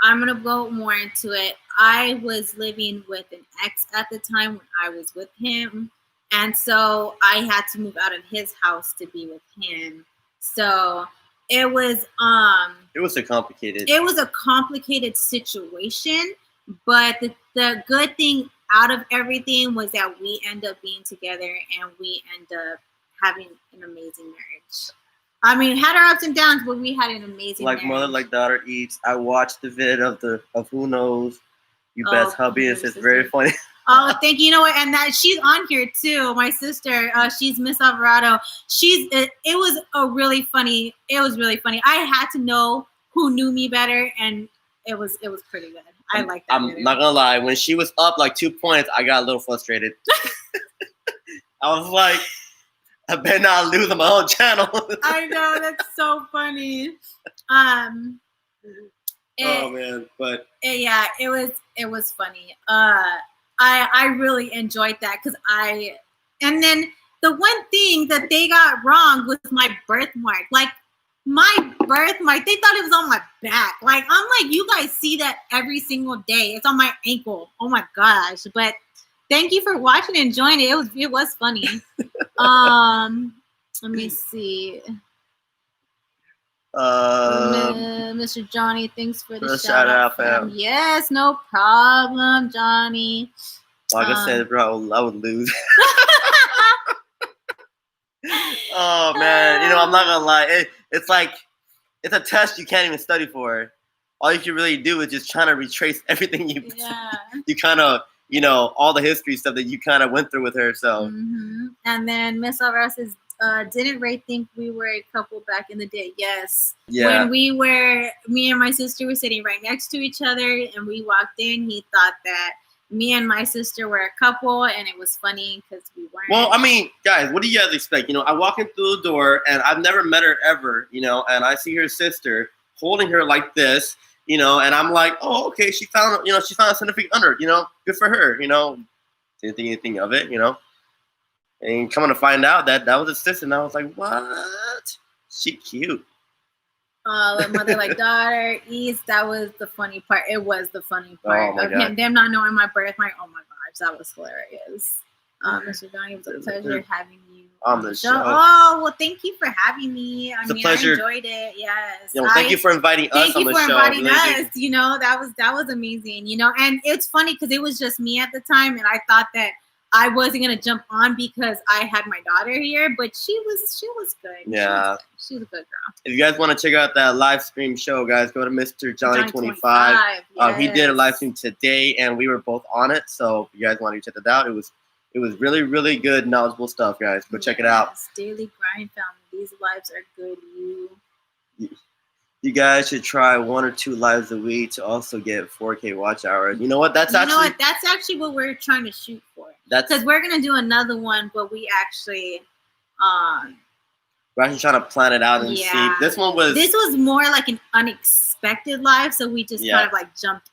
I'm going to go more into it. I was living with an ex at the time when I was with him. And so I had to move out of his house to be with him. So it was a complicated situation. But the good thing out of everything was that we end up being together, and we end up having an amazing marriage. I mean, had our ups and downs, but we had an amazing marriage.
Mother, like daughter eats. I watched the vid of Who Knows You Best Hubby. It's just very funny.
Oh, thank you. You know what? And that she's on here too. My sister, she's Miss Alvarado. It was really funny. I had to know who knew me better, and it was pretty good. I like that.
I'm not gonna lie. When she was up 2 points, I got a little frustrated. I was like, I better not lose on my own channel.
I know, that's so funny.
Oh man, but
it was funny. I really enjoyed that and then the one thing that they got wrong was my birthmark. My birthmark, they thought it was on my back. I'm like, you guys see that every single day. It's on my ankle. Oh my gosh. But thank you for watching and enjoying it. It was funny. Let me see. Mr. Johnny, thanks for the shout out, fam. Yes, no problem, Johnny.
Like I said, bro, I would lose. Oh man, I'm not gonna lie. It's a test you can't even study for. All you can really do is just trying to retrace everything you kind of. All the history stuff that you kind of went through with her. So,
And then Miss Alvarado says, didn't Ray think we were a couple back in the day? Yes.
Yeah.
When me and my sister were sitting right next to each other, and we walked in, he thought that me and my sister were a couple, and it was funny because we weren't.
Well, I mean, guys, what do you guys expect? You know, I walk in through the door, and I've never met her ever, you know, and I see her sister holding her like this, you know, and I'm like, oh, okay, she found a significant other, you know, good for her, you know. Didn't think anything of it, you know. And coming to find out that was his sister, and I was like, what? She cute.
Like mother, like daughter, East. That was the funny part. It was the funny part of
God.
them not knowing my birth. Like, oh my gosh, that was hilarious. Mr. Johnny, it was a pleasure having you
on the show.
Oh, well, thank you for having me.
It's a pleasure.
I enjoyed it. Yes.
You know, thank you for inviting us on the show.
Thank you for inviting us. You know, that was amazing. You know, and it's funny because it was just me at the time, and I thought that I wasn't gonna jump on because I had my daughter here, but she was good.
Yeah,
she was a good girl.
If you guys want to check out that live stream show, guys, go to Mr. Johnny 25.
Yes.
He did a live stream today, and we were both on it. So if you guys want to check it out, it was really, really good, knowledgeable stuff, guys. Go check it out.
Daily Grind Family. These lives are good.
You guys should try 1 or 2 lives a week to also get 4K watch hours. You know what? That's
actually what we're trying to shoot for. That's because we're gonna do another one, but we're actually
trying to plan it out and see. This
was more like an unexpected live, so we just kind of like jumped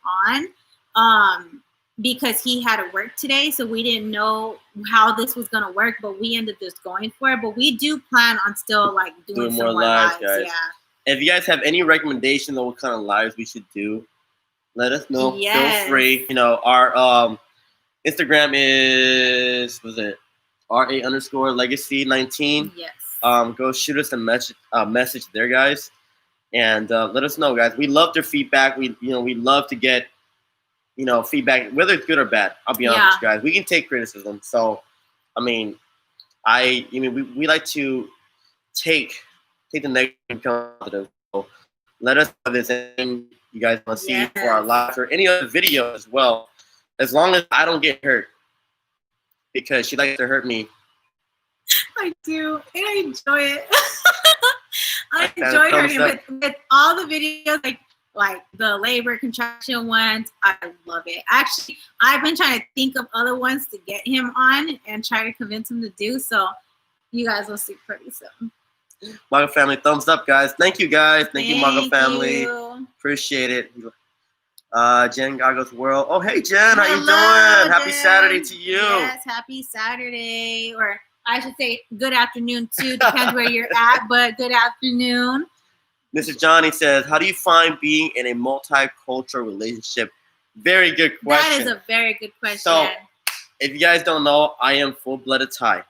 on. Because he had to work today, so we didn't know how this was gonna work, but we ended up just going for it. But we do plan on still like doing some more lives, guys. Yeah.
If you guys have any recommendations on what kind of lives we should do, let us know.
Yes.
Feel free. You know, our Instagram is RA_legacy19.
Yes.
Go shoot us a message there, guys, and let us know, guys. We love their feedback. We love to get feedback, whether it's good or bad. I'll be honest with you guys. We can take criticism. So, I mean, we like to take the negative positive. So let us know if there's anything you guys want to see for our lives or any other video as well. As long as I don't get hurt, because she likes to hurt me.
I do, and I enjoy it. I enjoy hurting with all the videos, like the labor contraction ones. I love it. Actually, I've been trying to think of other ones to get him on and try to convince him to do. So you guys will see pretty soon.
Maga family, thumbs up, guys. Thank you, guys. Thank you, Maga family. Appreciate it. Jen Gagos World. Oh, hey, Jen. How you doing? Happy Saturday to you.
Yes, happy Saturday. Or I should say good afternoon, too. Depends where you're at, but good afternoon.
Mr. Johnny says, how do you find being in a multicultural relationship? Very good question.
That is a very good question.
So, if you guys don't know, I am full-blooded Thai.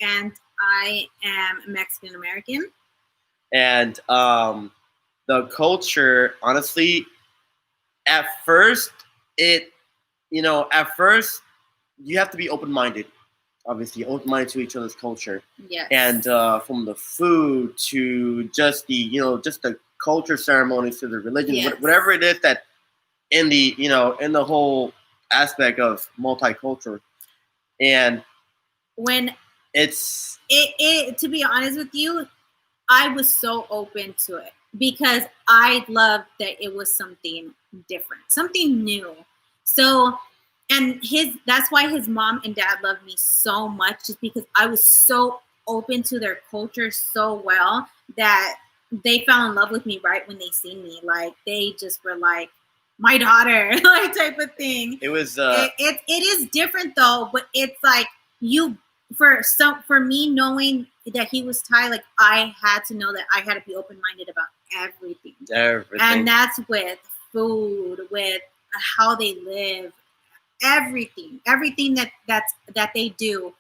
And I am Mexican-American.
And the culture, honestly, at first, you have to be open-minded. Obviously, open-minded to each other's culture.
Yes.
And from the food to just the culture ceremonies to the religion, whatever it is that in the whole aspect of multicultural. And
when
it's
to be honest with you, I was so open to it because I loved that it was something different, something new. So, and that's why his mom and dad loved me so much, just because I was so open to their culture so well that they fell in love with me right when they seen me. Like, they just were like, my daughter, like, type of thing.
It was
it is different though, but it's like for me knowing that he was Thai, like, I had to know that I had to be open-minded about everything. And that's with food, with how they live, everything that they do.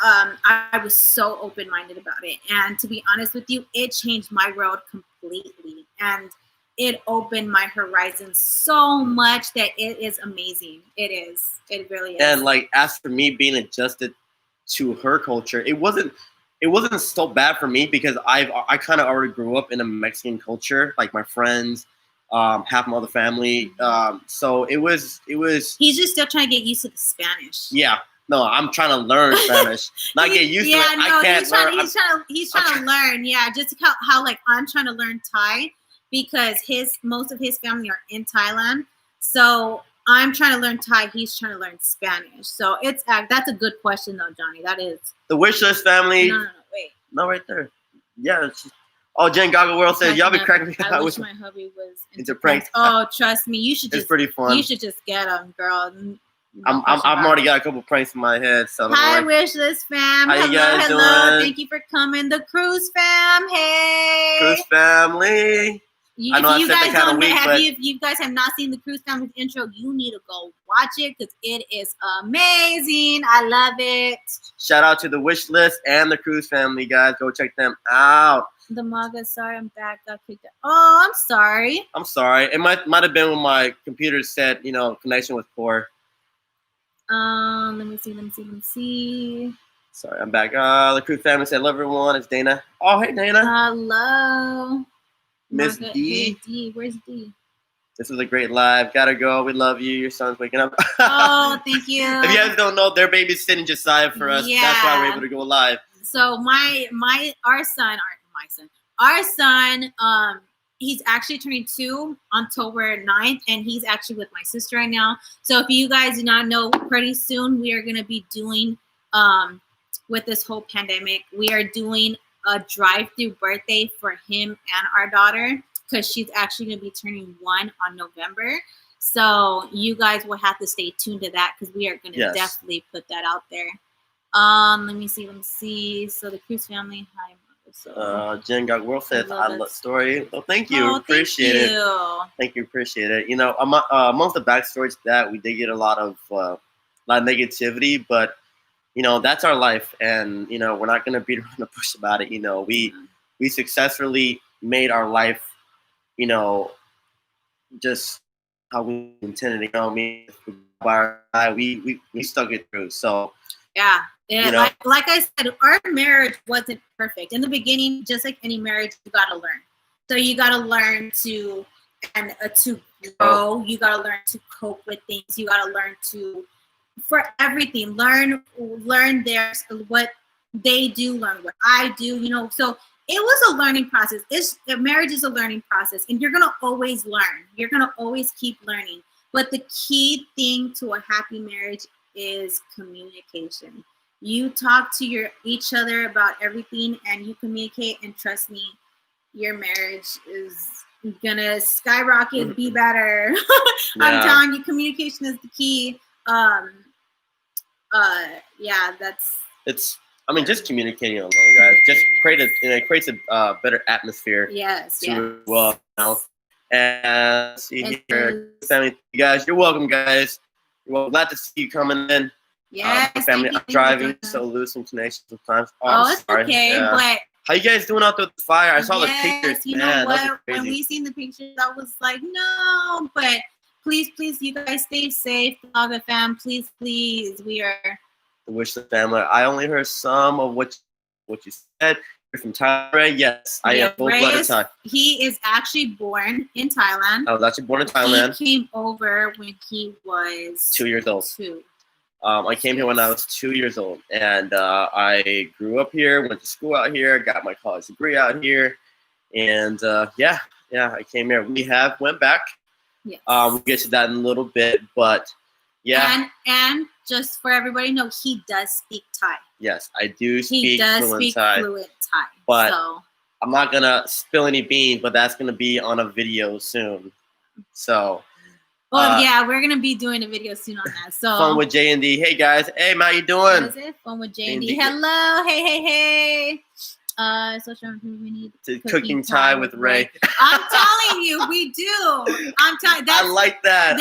I was so open-minded about it, and to be honest with you, it changed my world completely, and it opened my horizons so much that it is amazing. It really is.
And like, as for me being adjusted to her culture, it wasn't so bad for me because I kind of already grew up in a Mexican culture, like my friends, half my other family. So it was.
He's just still trying to get used to the Spanish.
Yeah. No, I'm trying to learn Spanish. Not get used to it.
No,
I can't learn.
He's trying to learn. Yeah, just how like I'm trying to learn Thai because most of his family are in Thailand. So I'm trying to learn Thai. He's trying to learn Spanish. So that's a good question though, Johnny. That is.
The Wishlist family.
No, wait.
No, right there. Yeah. Jen Gaga World says, y'all be cracking me up.
I wish my hubby was
into pranks.
Oh, trust me. You should just.
It's pretty fun.
You should just get them, girl.
I've already got a couple pranks in my head. So
hi, Wishlist fam.
How you guys
hello.
doing?
Thank you for coming. The Cruise fam. Hey.
Cruise family. I know I said that kind of weak, but
if you guys have not seen the Cruise Family's intro, you need to go watch it because it is amazing. I love it.
Shout out to the Wishlist and the Cruise Family, guys. Go check them out.
The manga, sorry, I'm back. Got kicked out. Oh, I'm sorry.
I'm sorry. It might have been when my computer said, connection was poor.
Let me see.
Sorry, I'm back. The Cruise Family said, love everyone. It's Dana. Oh, hey, Dana.
Hello.
Miss D.
Hey, D. Where's D?
This was a great live. Gotta go. We love you. Your son's waking up.
Oh, thank you.
If you guys don't know, they're babysitting Josiah for us.
Yeah.
That's why we're able to go live.
So our son, he's actually turning 2 on October 9th, and he's actually with my sister right now. So if you guys do not know, pretty soon we are gonna be doing with this whole pandemic, we are doing a drive-through birthday for him and our daughter because she's actually going to be turning 1 on November. So you guys will have to stay tuned to that because we are going to definitely put that out there. Let me see. So the Cruise Family, hi. So,
Jen Gog World says, I love story. Well, thank you. Appreciate it. Thank you. Appreciate it. Amongst the backstories to that, we did get a lot of negativity, but that's our life, and we're not gonna beat around the bush about it. We successfully made our life, just how we intended. We stuck it through. So
yeah. Like I said, our marriage wasn't perfect in the beginning. Just like any marriage, you gotta learn. So you gotta learn to grow. You gotta learn to cope with things. You gotta learn for everything, learn theirs, what they do, learn what I do, so it was a learning process. Marriage is a learning process, and you're gonna always learn. You're gonna always keep learning. But the key thing to a happy marriage is communication. You talk to each other about everything, and you communicate, and trust me, your marriage is gonna skyrocket, be better. I'm telling you, communication is the key.
Just communicating alone, guys. Just it creates a better atmosphere.
Yes.
Well, and see here, family, you guys, you're welcome, guys. Well, glad to see you coming in.
Yes,
family. I'm driving, so loose and tenacious sometimes.
It's okay, but
how you guys doing out there with the fire? I saw the pictures.
You know what? When we seen the pictures, I was like, no, but. Please, you guys stay safe. Love the fam. Please, we are.
The Wishlist family. I only heard some of what you said. You're from Thailand. Yes, I am full-blooded Thai.
He is actually born in Thailand.
I was actually born in Thailand.
He came over when he was
2 years old.
2.
I came here when I was 2 years old, and I grew up here, went to school out here, got my college degree out here, and I came here. We went back.
Yes.
We'll get to that in a little bit, but yeah.
And just for everybody to know, he does speak Thai.
Yes, I do speak
He does
fluent
speak
Thai.
fluent Thai.
But
so.
I'm not gonna spill any beans, but that's gonna be on a video soon. So.
We're gonna be doing a video soon on that. So.
Fun with J and D. Hey guys, hey, how you doing?
What is it? Fun with J and D. Hello, hey. Social we need
cooking Thai with Ray.
I'm telling you, we do. I'm telling.
I like that.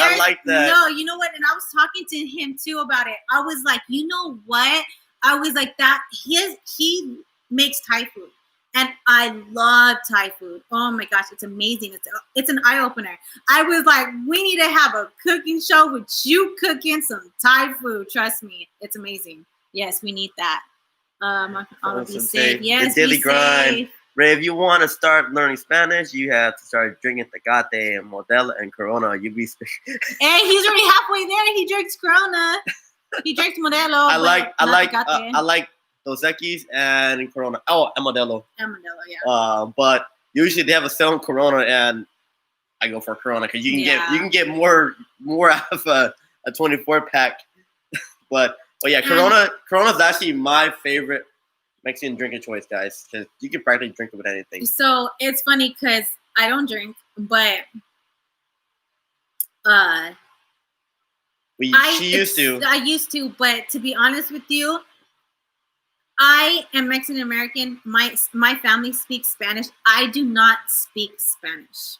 No, you know what? And I was talking to him too about it. I was like, you know what? I was like that. He makes Thai food, and I love Thai food. Oh my gosh, it's amazing. It's an eye opener. I was like, we need to have a cooking show with you cooking some Thai food. Trust me, it's amazing. Yes, we need that. I'll be safe. Yes,
the daily
be
grind.
safe.
Ray, if you want to start learning Spanish, you have to start drinking Tecate and Modelo and Corona. You'll be.
Hey, he's already halfway there. He drinks Corona. He drinks Modelo.
I like Dos Equis and Corona. Oh, and Modelo.
And Modelo, yeah.
But usually they have a sale in Corona, and I go for Corona because you can get more out of a 24 pack. but yeah, Corona's actually my favorite Mexican drinking choice, guys, because you can practically drink it with anything.
So it's funny because I don't drink, but
she used to.
I used to, but to be honest with you, I am Mexican American. My family speaks Spanish. I do not speak Spanish.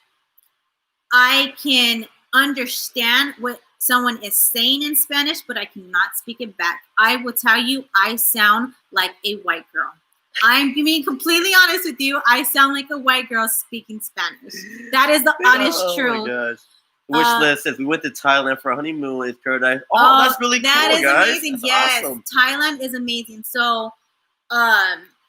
I can understand what someone is saying in Spanish, but I cannot speak it back. I will tell you, I sound like a white girl. I'm being completely honest with you. I sound like a white girl speaking Spanish. That is the honest truth.
Oh my gosh. Wish list says we went to Thailand for a honeymoon. It's paradise. Oh, that's really cool, guys.
That is amazing.
That's
yes,
awesome.
Thailand is amazing. So,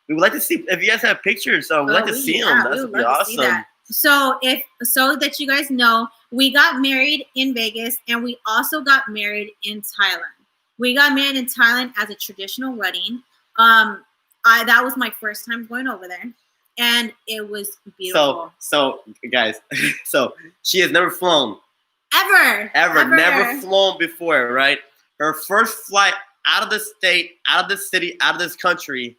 we would like to see if you guys have pictures. We'd like to see them. That would be awesome.
So that you guys know, we got married in Vegas and we also got married in Thailand. We got married in Thailand as a traditional wedding. That was my first time going over there, and it was beautiful.
So guys, so she has never flown.
Ever.
Never flown before, right? Her first flight out of the state, out of the city, out of this country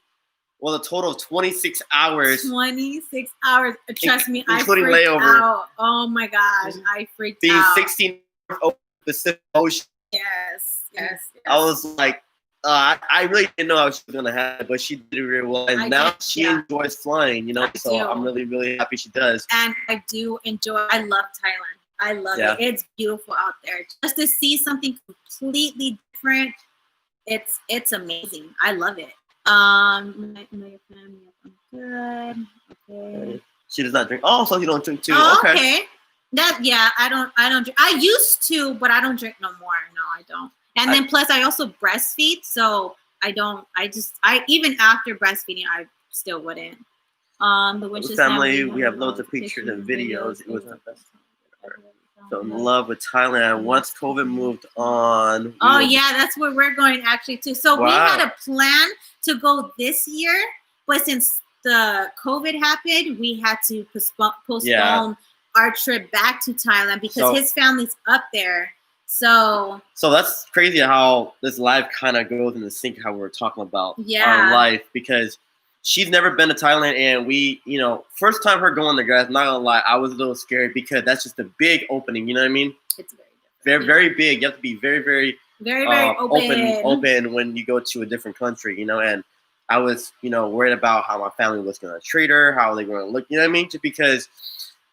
was a total of 26 hours.
26 hours. Trust me,
including
I freaked
layover.
out. Oh my gosh, I freaked
the
out.
The 16 over the Pacific Ocean.
Yes.
I was like, I really didn't know how she was gonna have it, but she did it really well, and now she enjoys flying. I'm really, really happy she does.
And I do enjoy. I love Thailand. I love it. It's beautiful out there. Just to see something completely different, it's amazing. I love it. My family, I'm good. Okay.
She does not drink. Oh, so you don't drink too.
Oh, okay. I don't drink. I used to, but I don't drink no more. No, I don't. And then plus I also breastfeed, so I even after breastfeeding I still wouldn't. The Wishes
family, we have loads of pictures and videos. It was the best. So in love with Thailand. Once COVID moved on.
Oh yeah, that's where we're going actually too. So we had a plan to go this year, but since the COVID happened, we had to postpone our trip back to Thailand because his family's up there. So
that's crazy how this life kind of goes in the sync how we were talking about our life, because she's never been to Thailand, and we, first time her going there, guys, not gonna lie, I was a little scared because that's just a big opening, you know what I mean?
It's very different.
Very big. You have to be very, very, open when you go to a different country, and I was, worried about how my family was gonna treat her, how they were gonna look, you know what I mean? Just because,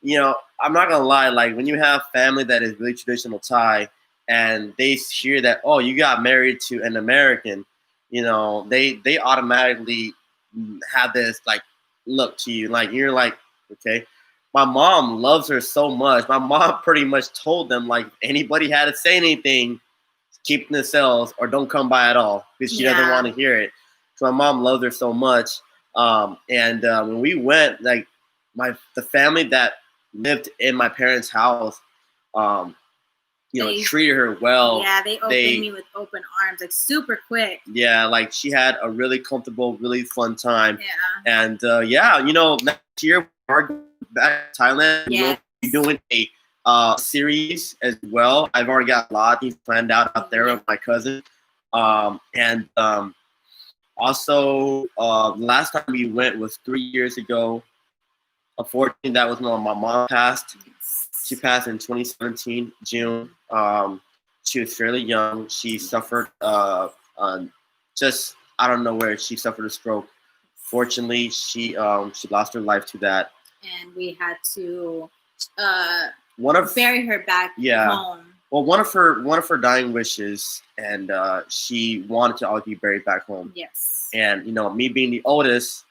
I'm not gonna lie, like when you have family that is really traditional Thai, and they hear that, oh, you got married to an American, they automatically have this like look to you, like you're like, okay. My mom loves her so much. My mom pretty much told them, like, if anybody had to say anything, keep it in the cells or don't come by at all because she doesn't want to hear it. So my mom loves her so much. When we went, like the family that lived in my parents' house, treated her well.
Yeah, they opened me with open arms, like super quick.
Yeah, like she had a really comfortable, really fun time.
Yeah.
And next year we're back to Thailand.
Yes.
We'll be doing a series as well. I've already got a lot of things planned out there with my cousin. Also, last time we went was 3 years ago. Unfortunately, that was when my mom passed. She passed in 2017, June. She was fairly young. She suffered just out of nowhere. She suffered a stroke. Fortunately, she lost her life to that.
And we had to bury her back home.
Well, one of her dying wishes, and she wanted to always be buried back home.
Yes.
And me being the oldest,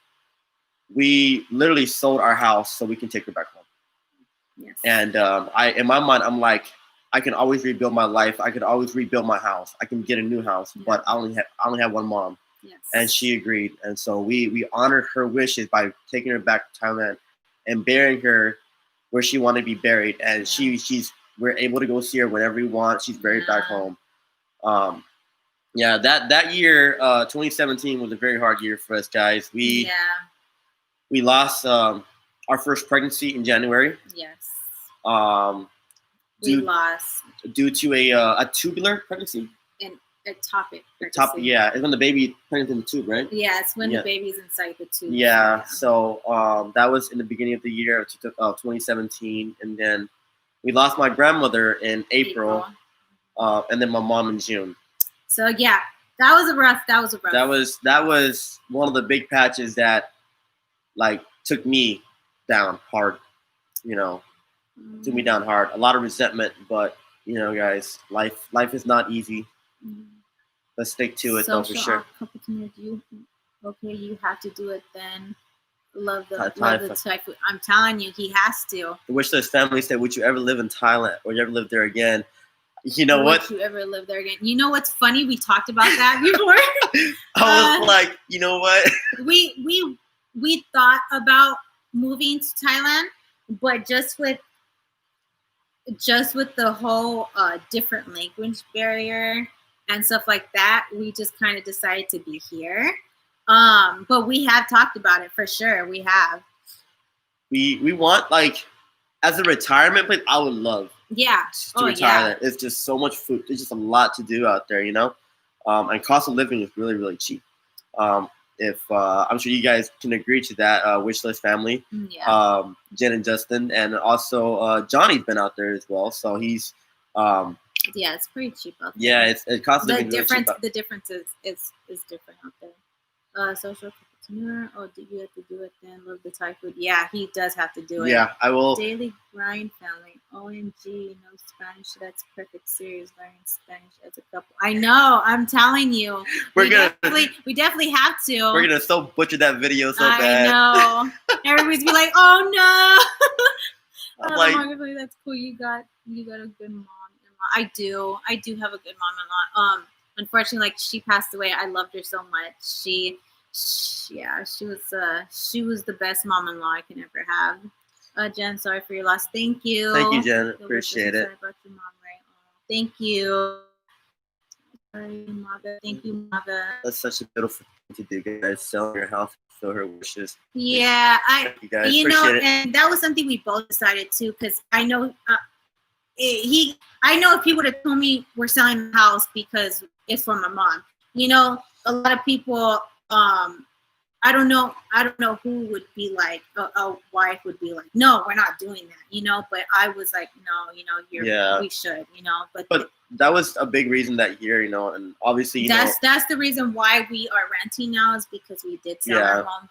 we literally sold our house so we can take her back home.
Yes.
And in my mind, I'm like, I can always rebuild my life. I could always rebuild my house. I can get a new house, but I only have one mom.
Yes.
And she agreed. And so we honored her wishes by taking her back to Thailand and burying her where she wanted to be buried. And we're able to go see her whenever we want. She's buried back home. That year, 2017 was a very hard year for us, guys. We lost our first pregnancy in January.
Yes. We
due,
lost
due to a tubular pregnancy.
an ectopic
Yeah, it's when the baby turns in the tube, right?
Yeah, it's when
Yeah.
the baby's inside the tube.
Yeah, so that was in the beginning of the year, 2017, and then we lost my grandmother in April. And then my mom in June.
So yeah, that was a rough.
That was one of the big patches that like took me down hard. You know, took me down hard. A lot of resentment, but you know, guys, life is not easy. Let's stick to it though, for sure.
Okay, you have to do it then. Love the typhoon. I'm telling you, he has to.
The Wishlist family said, "Would you ever live in Thailand? Would you ever live there again?" You know what?
Would you ever live there again? You know what's funny? We talked about that before.
I was like, you know what?
we thought about moving to Thailand, but just with the whole different language barrier and stuff like that, we just kind of decided to be here. But we have talked about it for sure. We have.
We want, like, as a retirement place, I would love.
Yeah.
To retire there. It's just so much food. There's just a lot to do out there, you know. And cost of living is really, really cheap. If I'm sure you guys can agree to that, Wishlist family.
Yeah.
Jen and Justin, and also Johnny's been out there as well. So he's.
Yeah, it's pretty cheap out there.
Yeah, it costs
the difference. The difference is different out there. Social entrepreneur. Oh, do you have to do it then? Love the Thai food. Yeah, he does have to do it.
Yeah, I will.
Daily grind family. OMG, no Spanish. That's perfect. Serious learning Spanish as a couple. I know. I'm telling you. We definitely have to.
We're gonna so butcher that video so bad.
I know. Everybody's be like, oh no.
I'm like,
that's cool. You got a good mom. I do have a good mom-in-law. Unfortunately, like, she passed away. I loved her so much. She was the best mom-in-law I can ever have. Jen, sorry for your loss. Thank you.
Thank you, Jen. Appreciate it.
Sorry about your mom, right? Thank you. Sorry, Maga. Thank you, Maga.
That's such a beautiful thing to do, guys. Selling your house, fulfill her wishes.
Yeah,
Thank you guys.
And that was something we both decided too, because I know I know if he would have told me we're selling the house because it's for my mom. You know, a lot of people. I don't know who would be like, a wife would be like, no, we're not doing that, you know. But I was like, no, you know, we should, you know. But
that was a big reason that year, you know, and obviously,
that's the reason why we are renting now, is because we did sell our home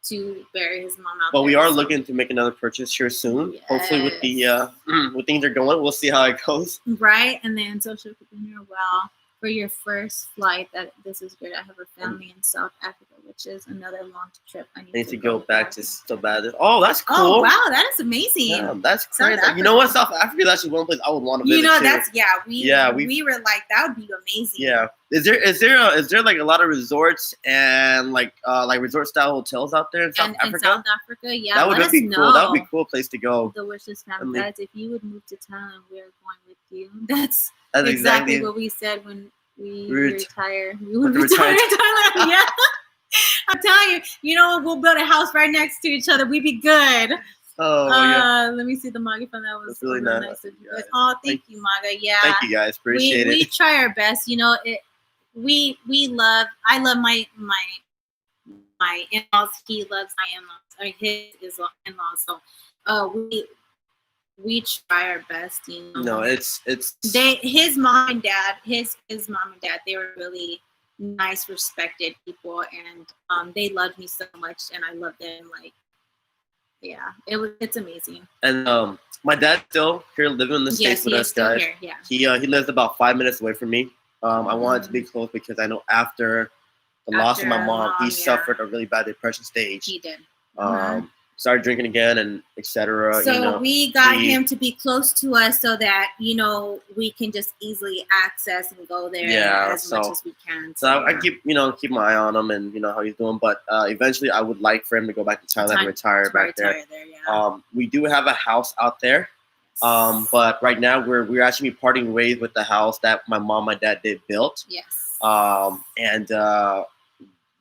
to bury his mom out
but
there.
We are looking to make another purchase here soon. Yes. Hopefully, with the with things are going, we'll see how it goes.
Right, and then social entrepreneur. Well, for your first flight, this is good. I have a family in South Africa, which is another long trip. I need to go back to so bad.
Oh, that's cool.
Oh, wow, that is amazing.
Yeah, that's crazy. You know what? South Africa is actually one place I would want to visit.
You know,
too.
We were like, that would be amazing.
Yeah. Is there like a lot of resorts and like resort style hotels out there in South Africa?
In South Africa, yeah.
That would be cool. That would be a cool place to go.
The Wishlist family. Guys, if you would move to Thailand, we are going with you. That's exactly what we said when we retire. We would retire in Thailand. Yeah. I'm telling you, you know, we'll build a house right next to each other. We'd be good.
Oh, yeah.
Let me see the Maga phone. That was
really nice
of you guys. Oh, thank you, Maga. Yeah.
Thank you, guys. Appreciate it.
We try our best. You know, I love my in-laws. He loves my in-laws. Or his in-laws. So, we try our best, you know.
No, it's
his mom and dad, they were really nice, respected people, and they loved me so much, and I loved them. Like, yeah, it's amazing.
And my dad's still here living in the States with us, guys. Here, yeah. He lives about 5 minutes away from me. I wanted to be close because I know after the loss of my mom, he suffered a really bad depression stage.
He did.
Started drinking again and etc.
So we got him to be close to us so that, you know, we can just easily access and go there as much as we can.
So I keep my eye on him and how he's doing. But eventually I would like for him to go back to Thailand and retire back there. We do have a house out there. But right now we're actually parting ways with the house that my mom and dad did built.
Yes.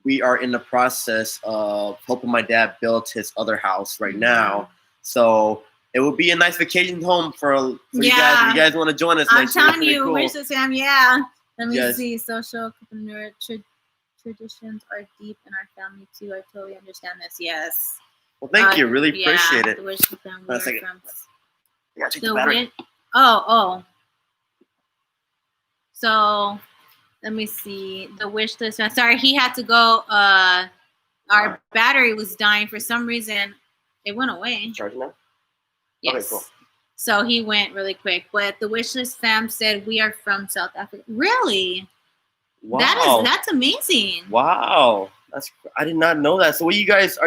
We are in the process of helping my dad build his other house right now. So it would be a nice vacation home for you guys.
Yeah.
If you guys want to join us
I'm
next year, it's
telling
pretty
you,
cool.
Wish List Fam, yeah. Let me
Yes.
see. Social entrepreneur traditions are deep in our family too. I totally understand this. Yes.
Well, thank you. Really appreciate
The
it.
Wish List Fam.
Hold on a second. Yeah, check the
The
battery.
oh. So let me see. The Wish List Fam. Sorry, he had to go. Our battery was dying for some reason. It went away.
Charging now?
Yes.
Okay, cool.
So he went really quick. But the Wishlist fam said we are from South Africa. Really?
Wow.
That's amazing.
Wow. I did not know that. So are you guys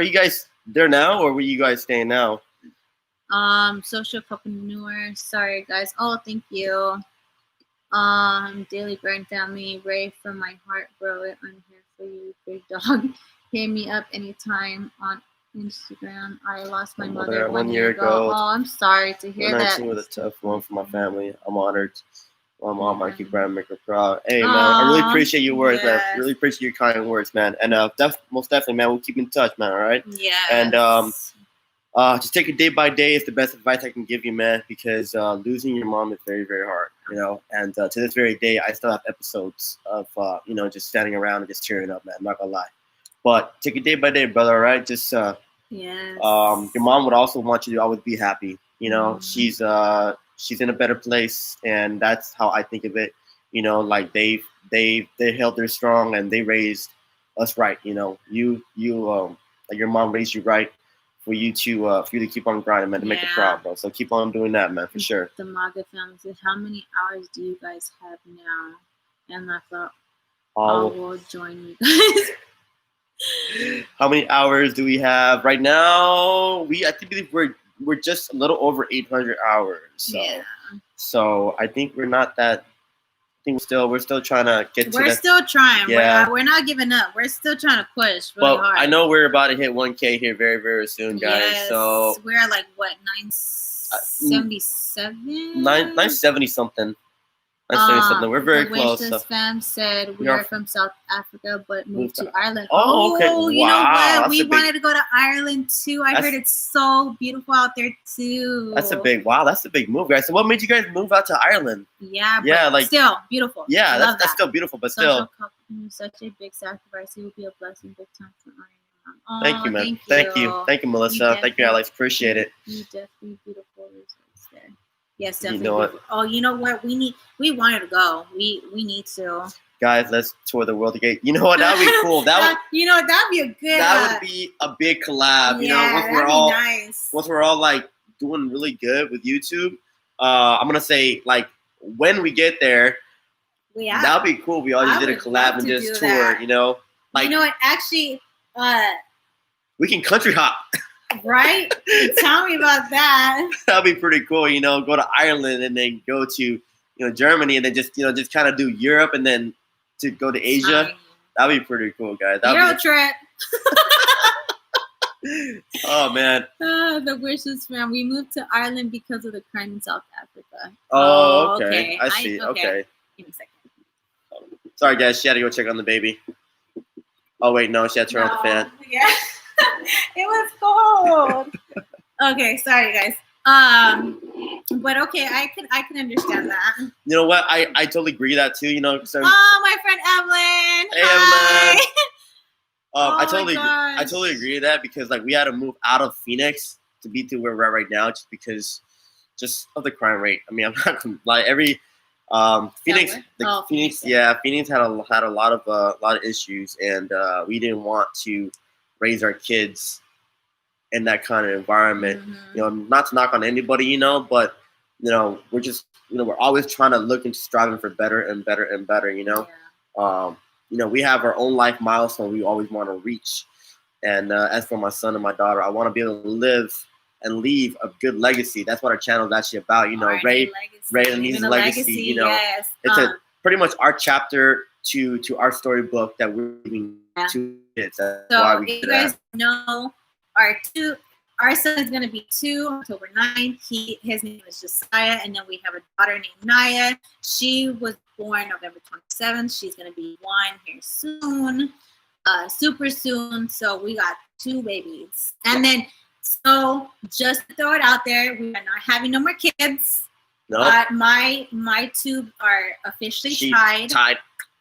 there now, or were you guys staying now?
Social entrepreneur. Sorry guys. Oh, thank you. Daily Burn family. Ray from my heart, bro. I'm here for you, big dog. Hit me up anytime on Instagram. I lost my mother 1 year ago. Oh, I'm sorry to hear that.
19 was a tough one for my family. I'm honored. My mom, I keep proud, make her proud. Hey, man, I really appreciate your words, man. Really appreciate your kind words, man. And most definitely, man, we'll keep in touch, man. All right.
Yeah.
And just take it day by day. It's the best advice I can give you, man. Because losing your mom is very, very hard, you know. And to this very day, I still have episodes of just standing around and just tearing up, man. I'm not gonna lie. But take it day by day, brother. All right. Just
yes.
Your mom would also want you to always be happy. You know, she's in a better place, and that's how I think of it. You know, like they held her strong and they raised us right. You know, like your mom raised you right for you to keep on grinding, man, to make her proud, bro. So keep on doing that, man, for sure.
The Maga family said, "How many hours do you guys have now?" And I thought, I will join you guys.
How many hours do we have right now? I think we're just a little over 800 hours. So, so I think we're not that. I think we're still trying to get to.
We're still trying.
Yeah.
We're not giving up. We're still trying to push really hard.
I know we're about to hit 1K here very, very soon, guys.
Yes.
So
we're at like what 977?
970 something. 970 something. We're very close.
The fam said we are from South Africa, but moved to Ireland.
Oh, okay. Wow.
You know what? We wanted to go to Ireland too. I heard it's so beautiful out there too.
That's a big move, guys. So what made you guys move out to Ireland?
Yeah, like still beautiful.
Yeah, that's still beautiful, but still.
Such a big sacrifice. It will be a blessing, big time for Ireland.
Thank you, man. Thank you, Melissa. Thank you, Alex. Appreciate it.
You definitely beautiful results there. Yes, definitely.
You know what?
Oh, you know what? We wanted to go. We need to.
Guys, let's tour the world again. You know what? That'd be cool. That'd be a good. That would be a big collab. You know, once we're all like doing really good with YouTube. I'm gonna say like when we get there, that'd be cool. We all just did a collab and just tour. That. You know, like
what? Actually,
we can country hop.
Right? Tell me about that.
That'd be pretty cool. You know, go to Ireland and then go to Germany and then just kind of do Europe and then to go to Asia. That'd be pretty cool, guys.
Euro trip.
Oh man.
The Wishes fam. We moved to Ireland because of the crime in South Africa.
Oh, okay. I see. Okay.
Give me a second.
Sorry, guys. She had to go check on the baby. Oh wait, no, she had to turn off the fan.
Yeah. It was cold. Okay, sorry guys. But okay, I can understand that.
You know what? I totally agree with that too. You know, so.
Oh, my friend Evelyn.
Hey,
Hi.
Evelyn. I totally agree with that because like we had to move out of Phoenix to be to where we're at right now, just because of the crime rate. I mean, I'm not gonna lie. Phoenix, Phoenix had a lot of issues, and we didn't want to raise our kids in that kind of environment. You know, not to knock on anybody, but we're just we're always trying to look and striving for better and better and better. We have our own life milestone we always want to reach. And as for my son and my daughter, I want to be able to live and leave a good legacy. That's what our channel is actually about. Ray and Lee's legacy.
Yes.
It's a pretty much our chapter to our storybook that we're giving to kids. That's why we
you guys know our son is going to be 2 October 9th. His name is Josiah, and then we have a daughter named Naya. She was born November 27th. She's going to be 1 here soon, super soon. So we got 2 babies, and then So just to throw it out there, we are not having no more kids.
No.
My tubes are officially tied.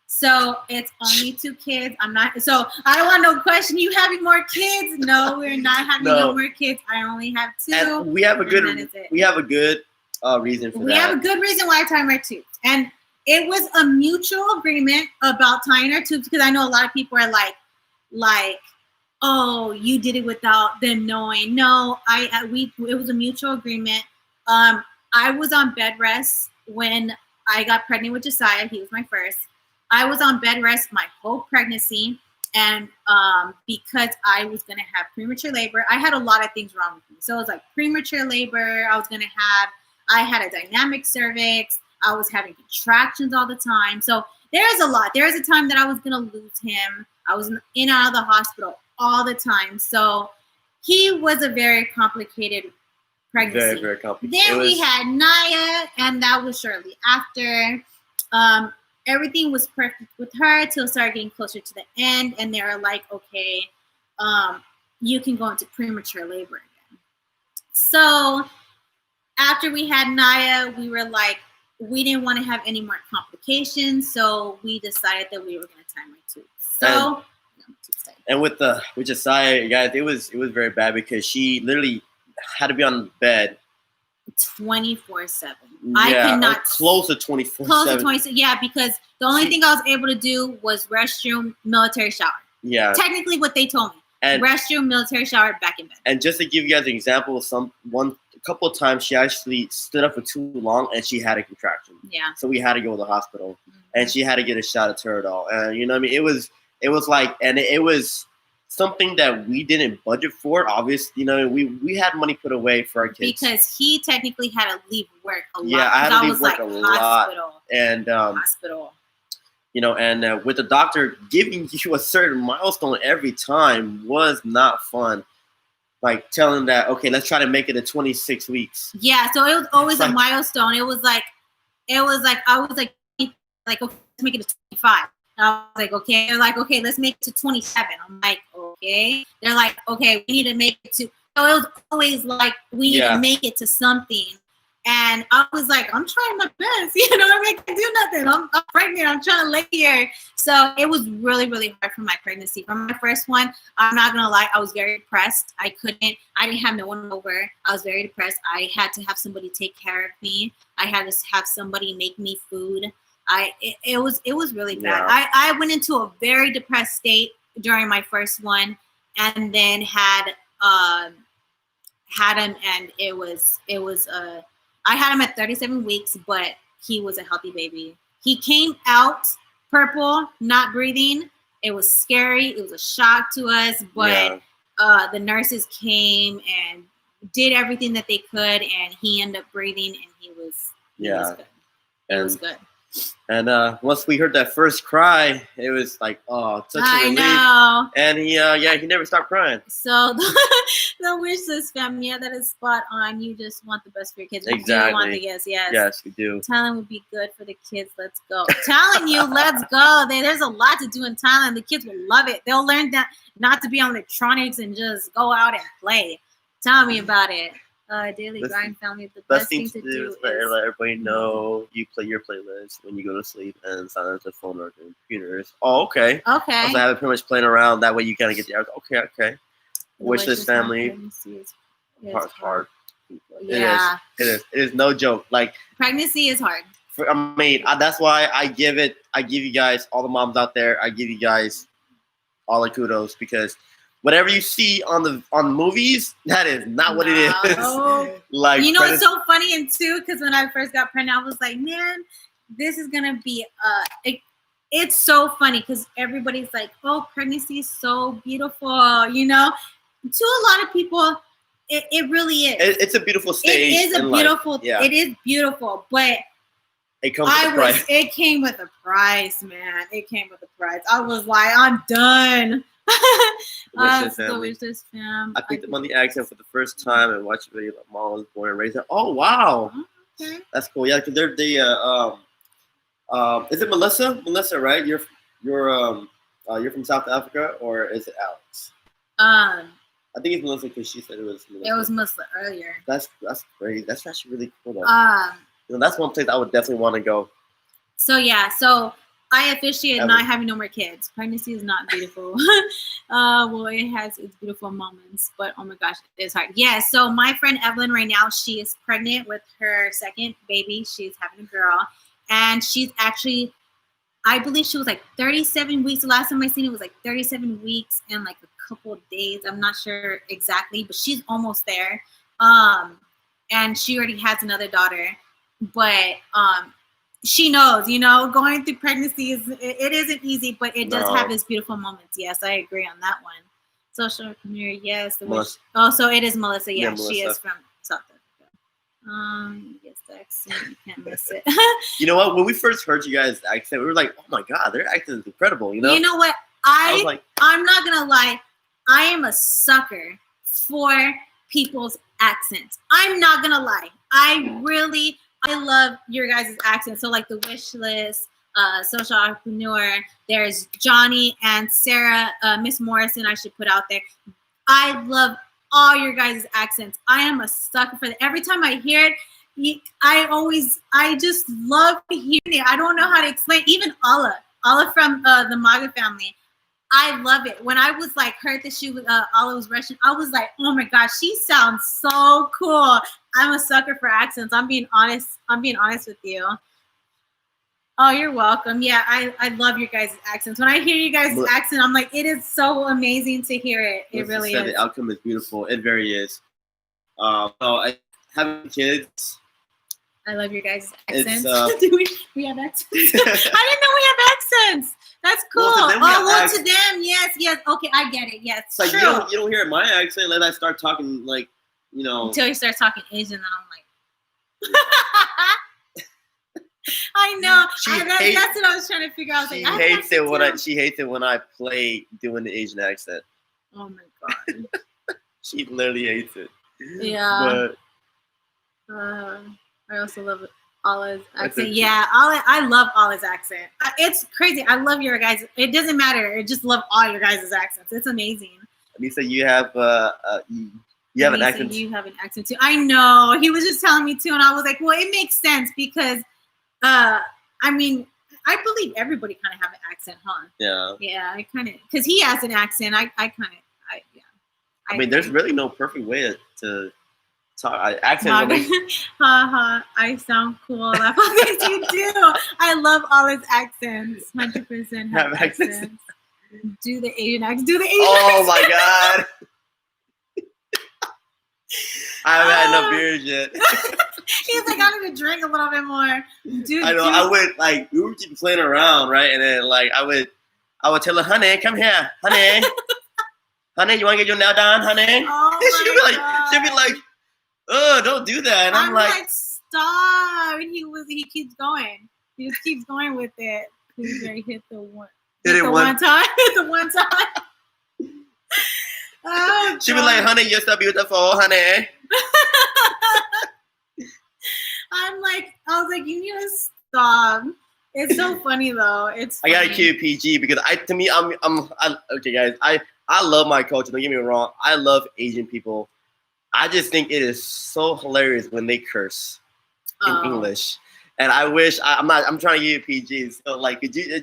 So it's only 2 kids. I'm not. So I don't want no question. You having more kids? No, we're not having no more kids. I only have 2.
And we have a good. We have a good reason for that.
We have a good reason why I tie my tubes, and it was a mutual agreement about tying our tubes, because I know a lot of people are like, oh, you did it without them knowing. No, it was a mutual agreement. I was on bed rest when I got pregnant with Josiah. He was my first. I was on bed rest my whole pregnancy, and because I was gonna have premature labor, I had a lot of things wrong with me. So it was like premature labor. I had a dynamic cervix. I was having contractions all the time. So there's a lot. There was a time that I was gonna lose him. I was in and out of the hospital all the time. So he was a very complicated pregnancy.
Very, very complicated.
Then we had Naya, and that was shortly after. Everything was perfect with her till it started getting closer to the end, and they were like, okay, you can go into premature labor again. So after we had Naya, we were like, we didn't want to have any more complications, so we decided that we were going to tie my tubes. So,
and with Josiah, guys, it was very bad, because she literally had to be on bed
24/7.
Yeah,
I cannot
close to 24/7.
Close to 24. Yeah, because the only thing I was able to do was restroom, military shower.
Yeah.
Technically, what they told me. And restroom, military shower, back in bed.
And just to give you guys an example, a couple of times she actually stood up for too long and she had a contraction.
Yeah.
So we had to go to the hospital, and she had to get a shot of Toradol. And you know what I mean? It was like, and it was something that we didn't budget for. Obviously, you know, we had money put away for our kids,
because he technically had to leave work a lot.
Yeah, I had to leave work a lot. And
hospital.
You know, and with the doctor giving you a certain milestone every time was not fun. Like telling that, okay, let's try to make it to 26 weeks.
Yeah, so it was always a milestone. It was like I was like, okay, let's make it to 25. And I was like, okay. They're like, okay, let's make it to 27. I'm like, okay. They're like, okay, we need to make it to. So it was always like, we need to make it to something. And I was like, I'm trying my best. You know, I can't do nothing. I'm pregnant. I'm trying to lay here. So it was really, really hard for my pregnancy. For my first one, I'm not going to lie, I was very depressed. I didn't have no one over. I was very depressed. I had to have somebody take care of me. I had to have somebody make me food. It was really bad.
Yeah.
I went into a very depressed state during my first one, and then had him, and it was I had him at 37 weeks, but he was a healthy baby. He came out purple, not breathing. It was scary. It was a shock to us, but the nurses came and did everything that they could, and he ended up breathing, and he was good. It was good.
And once we heard that first cry, it was like, oh, such a relief.
I know.
And he never stopped crying.
So the wish list family, that is spot on. You just want the best for your kids.
Exactly.
You want the yes.
Yes, we do.
Thailand would be good for the kids. Let's go. Telling you, let's go. There's a lot to do in Thailand. The kids will love it. They'll learn that not to be on electronics and just go out and play. Tell me about it. Daily grind family. The best thing to do is
let everybody know you play your playlist when you go to sleep and silence the phone or the computers. Oh, okay.
Okay.
I have it pretty much playing around. That way you kind of get the hours. Okay. Wish this family. It's hard.
Yeah.
It is no joke. Like,
pregnancy is hard.
That's why I give you guys, all the moms out there, I give you guys all the kudos, because whatever you see on the movies, that is not what it is. Like,
you know, it's so funny, and too, because when I first got pregnant, I was like, man, this is gonna be it's so funny, because everybody's like, oh, pregnancy is so beautiful, you know. To a lot of people, it really is.
It's a beautiful stage.
It is a beautiful. It is beautiful, but
it comes with a price.
It came with a price, man. It came with a price. I was like, I'm done.
Wish this fam. I picked up on the accent for the first time and watched the video. My mom was born and raised there. Oh wow, okay. That's cool. Yeah, because they're is it Melissa? Melissa, right? You're from South Africa, or is it Alex? I think it's Melissa because she said it was Melissa.
It was Melissa earlier.
That's great. That's actually really cool.
Though.
That's one place I would definitely want to go.
So yeah, so I officiated not having no more kids. Pregnancy is not beautiful. Well, it has its beautiful moments, but oh my gosh, it's hard. Yeah, so my friend Evelyn right now, she is pregnant with her second baby. She's having a girl, and she's actually, I believe she was like 37 weeks. The last time I seen it was like 37 weeks and like a couple of days. I'm not sure exactly, but she's almost there. And she already has another daughter, but she knows, going through pregnancy it isn't easy, but it does have its beautiful moments. Yes, I agree on that one. Social entrepreneur, yes. So it is Melissa. Yeah, Melissa. She is from South Africa. Yes, the accent, you can't miss it.
You know what? When we first heard you guys' accent, we were like, "Oh my god, their accent is incredible!"
You know what? I'm not gonna lie. I am a sucker for people's accents. I'm not gonna lie. I love your guys' accents. So like the Wish List, Social Entrepreneur, there's Johnny and Sarah, Miss Morrison, I should put out there. I love all your guys' accents. I am a sucker for that. Every time I hear it, I just love hearing it. I don't know how to explain. Even Alla from the Maga family. I love it. When I was like heard that she was Alla was Russian, I was like, oh my gosh, she sounds so cool. I'm a sucker for accents. I'm being honest with you. Oh, you're welcome. Yeah, I love your guys' accents. When I hear you guys' accent, I'm like, it is so amazing to hear it. It really is.
The outcome is beautiful. It very is. Having kids.
I love your guys' accents. Do we have accents? I didn't know we have accents. That's cool. To them, yes. Okay, I get it. Yes,
it's like true. You don't hear my accent unless I start talking like,
Until you start talking Asian, then I'm like, I know. That's what I was trying to figure out.
She hates it when I play doing the Asian accent.
Oh my god.
She literally hates it.
Yeah. But I also love Alla's accent. Yeah, I love Alla's accent. It's crazy. I love your guys. It doesn't matter. I just love all your guys' accents. It's amazing.
Lisa, you have you have an accent.
You have an accent too. I know. He was just telling me too, and I was like, well, it makes sense because, I believe everybody kind of have an accent, huh?
Yeah.
Yeah, I kind of, because he has an accent.
There's really no perfect way to talk. Accent.
I sound cool. Yes, you do. I love all his accents. 100% have accents. Do the Asian accent.
Oh my god. I haven't had enough beers yet.
He's like, I need to drink a little bit more. Dude,
I know. I would we were just playing around, right? And then I would tell her, honey, come here, honey. Honey, you want to get your nail done, honey?
Oh
she'd be like, oh, don't do that. And I'm like,
stop. And he keeps going. He just keeps going with it. He's very hit the one. Hit the one time. Oh,
she was like, honey, you're so beautiful, honey.
I was like, you need to stop. It's so funny though. It's funny.
I gotta keep it PG because okay guys, I love my culture, don't get me wrong. I love Asian people. I just think it is so hilarious when they curse in English. And I wish I'm trying to give it PG. So could you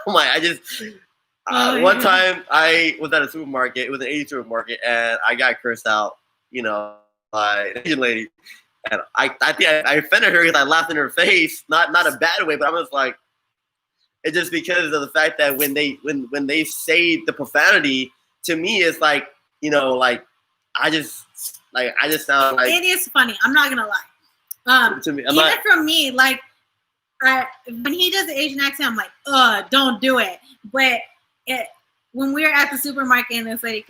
one time I was at a supermarket, it was an Asian supermarket, and I got cursed out, by an Asian lady. And I think I offended her because I laughed in her face, not a bad way, but I'm just like, it's just because of the fact that when they say the profanity, to me it's like, I just sound like,
it is funny. I'm not gonna lie.
To me,
from me, when he does the Asian accent, I'm like, don't do it. But when we were at the supermarket and this lady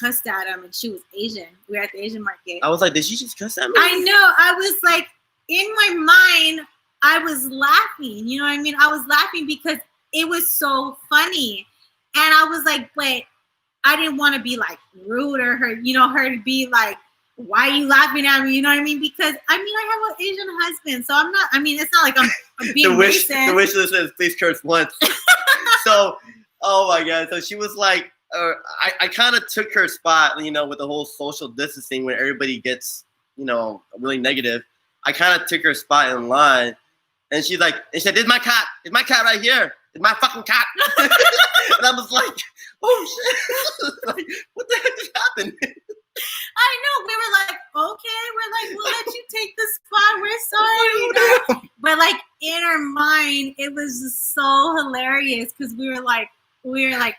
cussed at him and she was Asian, we were at the Asian market.
I was like, did she just cuss at me?
I know. I was like, in my mind, I was laughing. You know what I mean? I was laughing because it was so funny. And I was like, but I didn't want to be rude or her to be like, why are you laughing at me? You know what I mean? Because I have an Asian husband. So I'm not, it's not like I'm being racist.
The wish list says, please curse once. So, oh my God. So she was like, I kind of took her spot, with the whole social distancing when everybody gets, really negative. I kind of took her spot in line, and she's like, and she said, "This is my cat. It's my cat right here. It's my fucking cat." And I was like, "Oh shit! Like, what the heck just happened?"
I know. We were like, "Okay, we'll let you take the spot. We're sorry." But like in our mind, it was just so hilarious because we were like,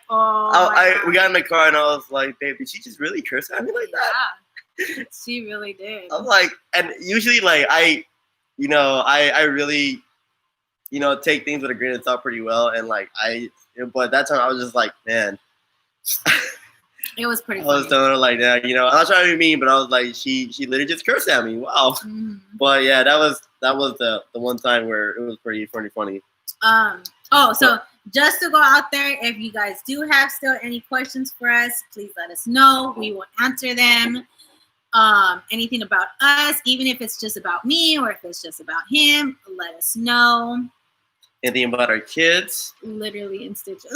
"Oh."
We got in the car and I was like, "Babe, did she just really curse at me like that?"
Yeah, she really did.
I was like, and usually like I really, take things with a grain of salt pretty well, and like but that time I was just like, man.
It was pretty.
I was telling her like that, I'm not trying to be mean, but I was like, she literally just cursed at me. Wow.
Mm-hmm.
But yeah, that was the one time where it was pretty funny.
So just to go out there, if you guys do have still any questions for us, please let us know. We will answer them. Anything about us, even if it's just about me or if it's just about him, let us know.
Anything about our kids?
Literally in stitches.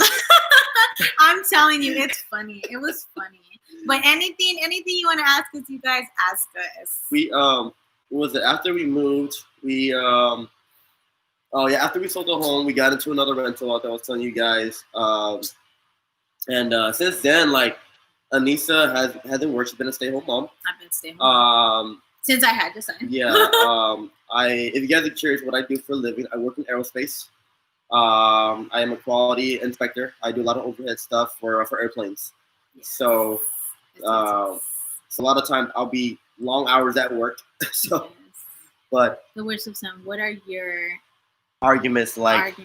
I'm telling you, it's funny. It was funny. But anything you want to ask us, you guys ask us.
We was it after we moved? We after we sold the home, we got into another rental like I was telling you guys. And since then, like Anissa hasn't worked. She's been a stay-at-home mom.
I've been stay home. Since I had your son.
Yeah. If you guys are curious what I do for a living, I work in aerospace. I am a quality inspector. I do a lot of overhead stuff for airplanes. Yes. So a lot of times I'll be long hours at work. So, yes. But
the worst of some. What are your
arguments like?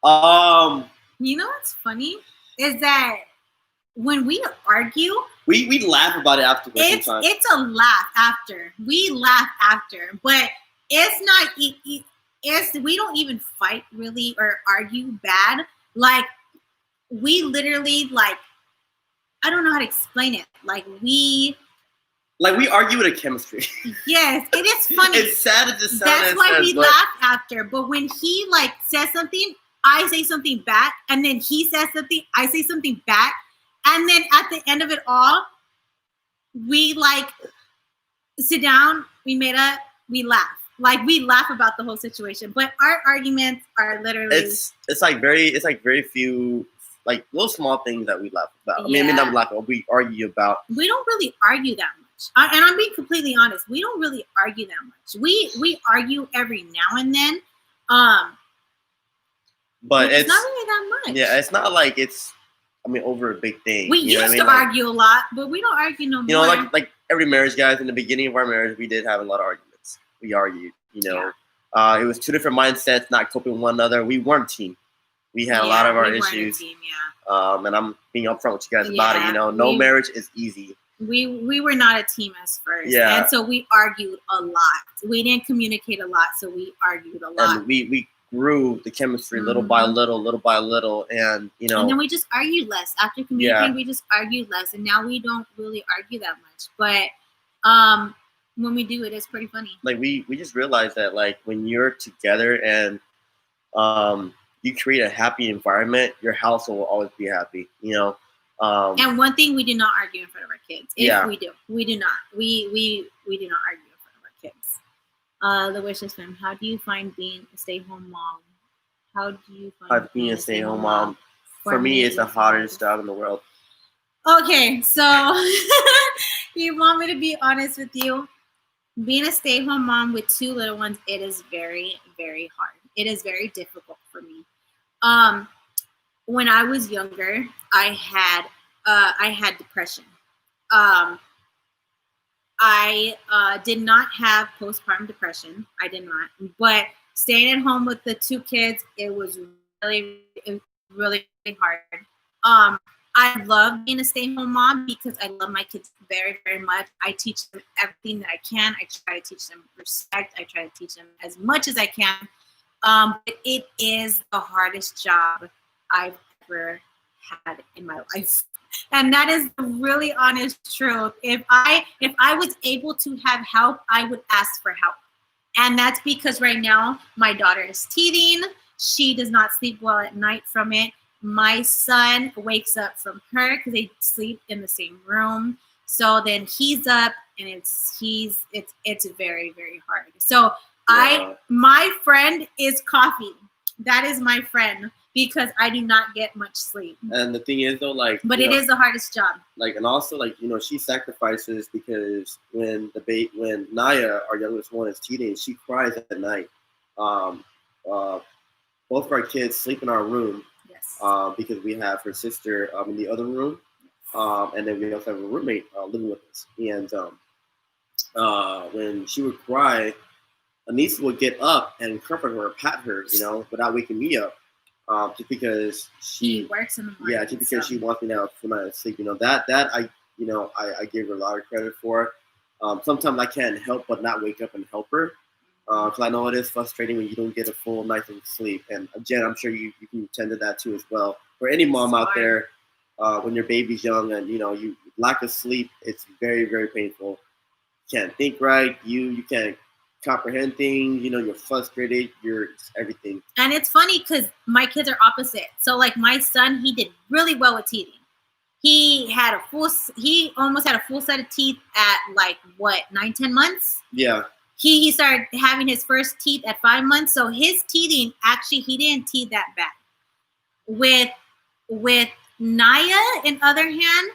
You know what's funny is that when we argue,
we laugh about it afterwards. Sometimes
it's a laugh after. We laugh after, but it's not. We don't even fight really or argue bad. Like we literally like. I don't know how to explain it. Like we argue with a chemistry. Yes, it is funny.
It's sad to just.
That's why we laugh after. But when he like says something, I say something back, and then he says something, I say something back. And then at the end of it all, we like sit down, we made up, we laugh. Like we laugh about the whole situation. But our arguments are literally
it's like very few like little small things that we laugh about.
Yeah.
I mean not laugh about, we argue about.
We don't really argue that much. And I'm being completely honest. We don't really argue that much. We argue every now and then.
But
it's not really that much.
Yeah, it's not like it's over a big thing.
We used to argue a lot, but we don't argue no more.
Like every marriage, guys, in the beginning of our marriage, we did have a lot of arguments. We argued, It was two different mindsets, not coping with one another. We weren't a team. We had a lot of our issues.
Team,
and I'm being upfront with you guys about it. No marriage is easy.
We were not a team at first.
Yeah.
And so we argued a lot. We didn't communicate a lot, so we argued a lot.
And we grew the chemistry little by little, and
And then we just argued less. After communicating, we just argued less, and now we don't really argue that much. But when we do, it is pretty funny.
Like we just realized that like when you're together and you create a happy environment, your house will always be happy.
And one thing, we do not argue in front of our kids. We do, we do not. We do not argue in front of our kids. The wishes film. How do you find being a stay-home mom? How do you find
being a stay-home mom? For me, it's the hardest job in the world.
Okay, so you want me to be honest with you? Being a stay-home mom with two little ones, it is very, very hard. It is very difficult for me. When I was younger, I had depression. I did not have postpartum depression. I did not. But staying at home with the two kids, it was really, really hard. I love being a stay-at-home mom because I love my kids very, very much. I teach them everything that I can. I try to teach them respect. I try to teach them as much as I can. But it is the hardest job I've ever had in my life. And that is the really honest truth. If I was able to have help, I would ask for help. And that's because right now my daughter is teething. She does not sleep well at night from it. my son wakes up from her because they sleep in the same room. So then he's up, and it's very, very hard. So my friend is coffee. That is my friend, because I do not get much sleep.
And the thing is, though, like,
but it is the hardest job.
Like, and also, like, you know, she sacrifices because when Naya, our youngest one, is teething, she cries at night. Both of our kids sleep in our room.
Yes.
Because we have her sister in the other room, and then we also have a roommate living with us. And when she would cry, Anissa would get up and comfort her, pat her, you know, without waking me up. Just because she
works in the morning.
Yeah, just because she wants me to have a full night of sleep. You know, that I give her a lot of credit for. Sometimes I can't help but not wake up and help her. Because I know it is frustrating when you don't get a full night of sleep. And Jen, I'm sure you can attend to that too as well. For any mom out there, when your baby's young and, you know, you lack of sleep, it's very, very painful. You can't think right. You can't comprehend things, you know, you're frustrated, you're everything.
And it's funny because my kids are opposite. So like my son, he did really well with teething. He almost had a full set of teeth at like 9-10 months.
Yeah.
He started having his first teeth at 5 months. So his teething, actually, he didn't teeth that bad. With Naya, in other hand,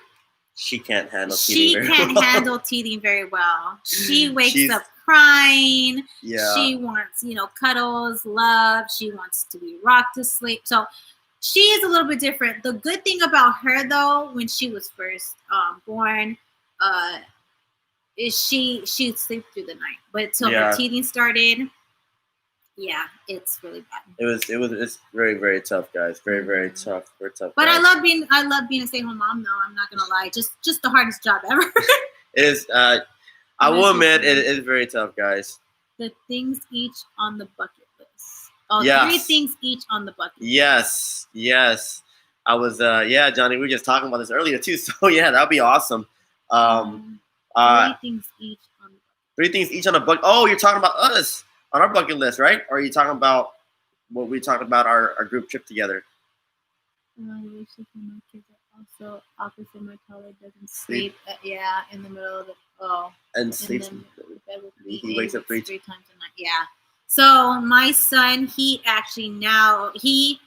she can't handle teething.
Handle teething very well. She wakes up crying.
Yeah.
She wants, you know, cuddles, love. She wants to be rocked to sleep. So she is a little bit different. The good thing about her, though, when she was first born, is she'd sleep through the night. But till her teething started, yeah, it's really bad.
It's very, very tough, guys. Very, very tough. Very tough.
But
guys.
I love being a stay-at-home mom, though. I'm not gonna lie. Just the hardest job ever.
It is. I will admit, it is very tough, guys.
The things each on the bucket list. Oh,
yes.
3 things each on the bucket list.
Yes. I was, Johnny, we were just talking about this earlier, too. So, yeah, that'd be awesome.
3 things each on the bucket.
3 things each on the bucket. Oh, you're talking about us on our bucket list, right? Or are you talking about what we talked about our group trip together?
My kids are also opposite. My toddler doesn't sleep. In the middle of the
and sleeps. He wakes up 3
times a night. Yeah. So my son, he actually now he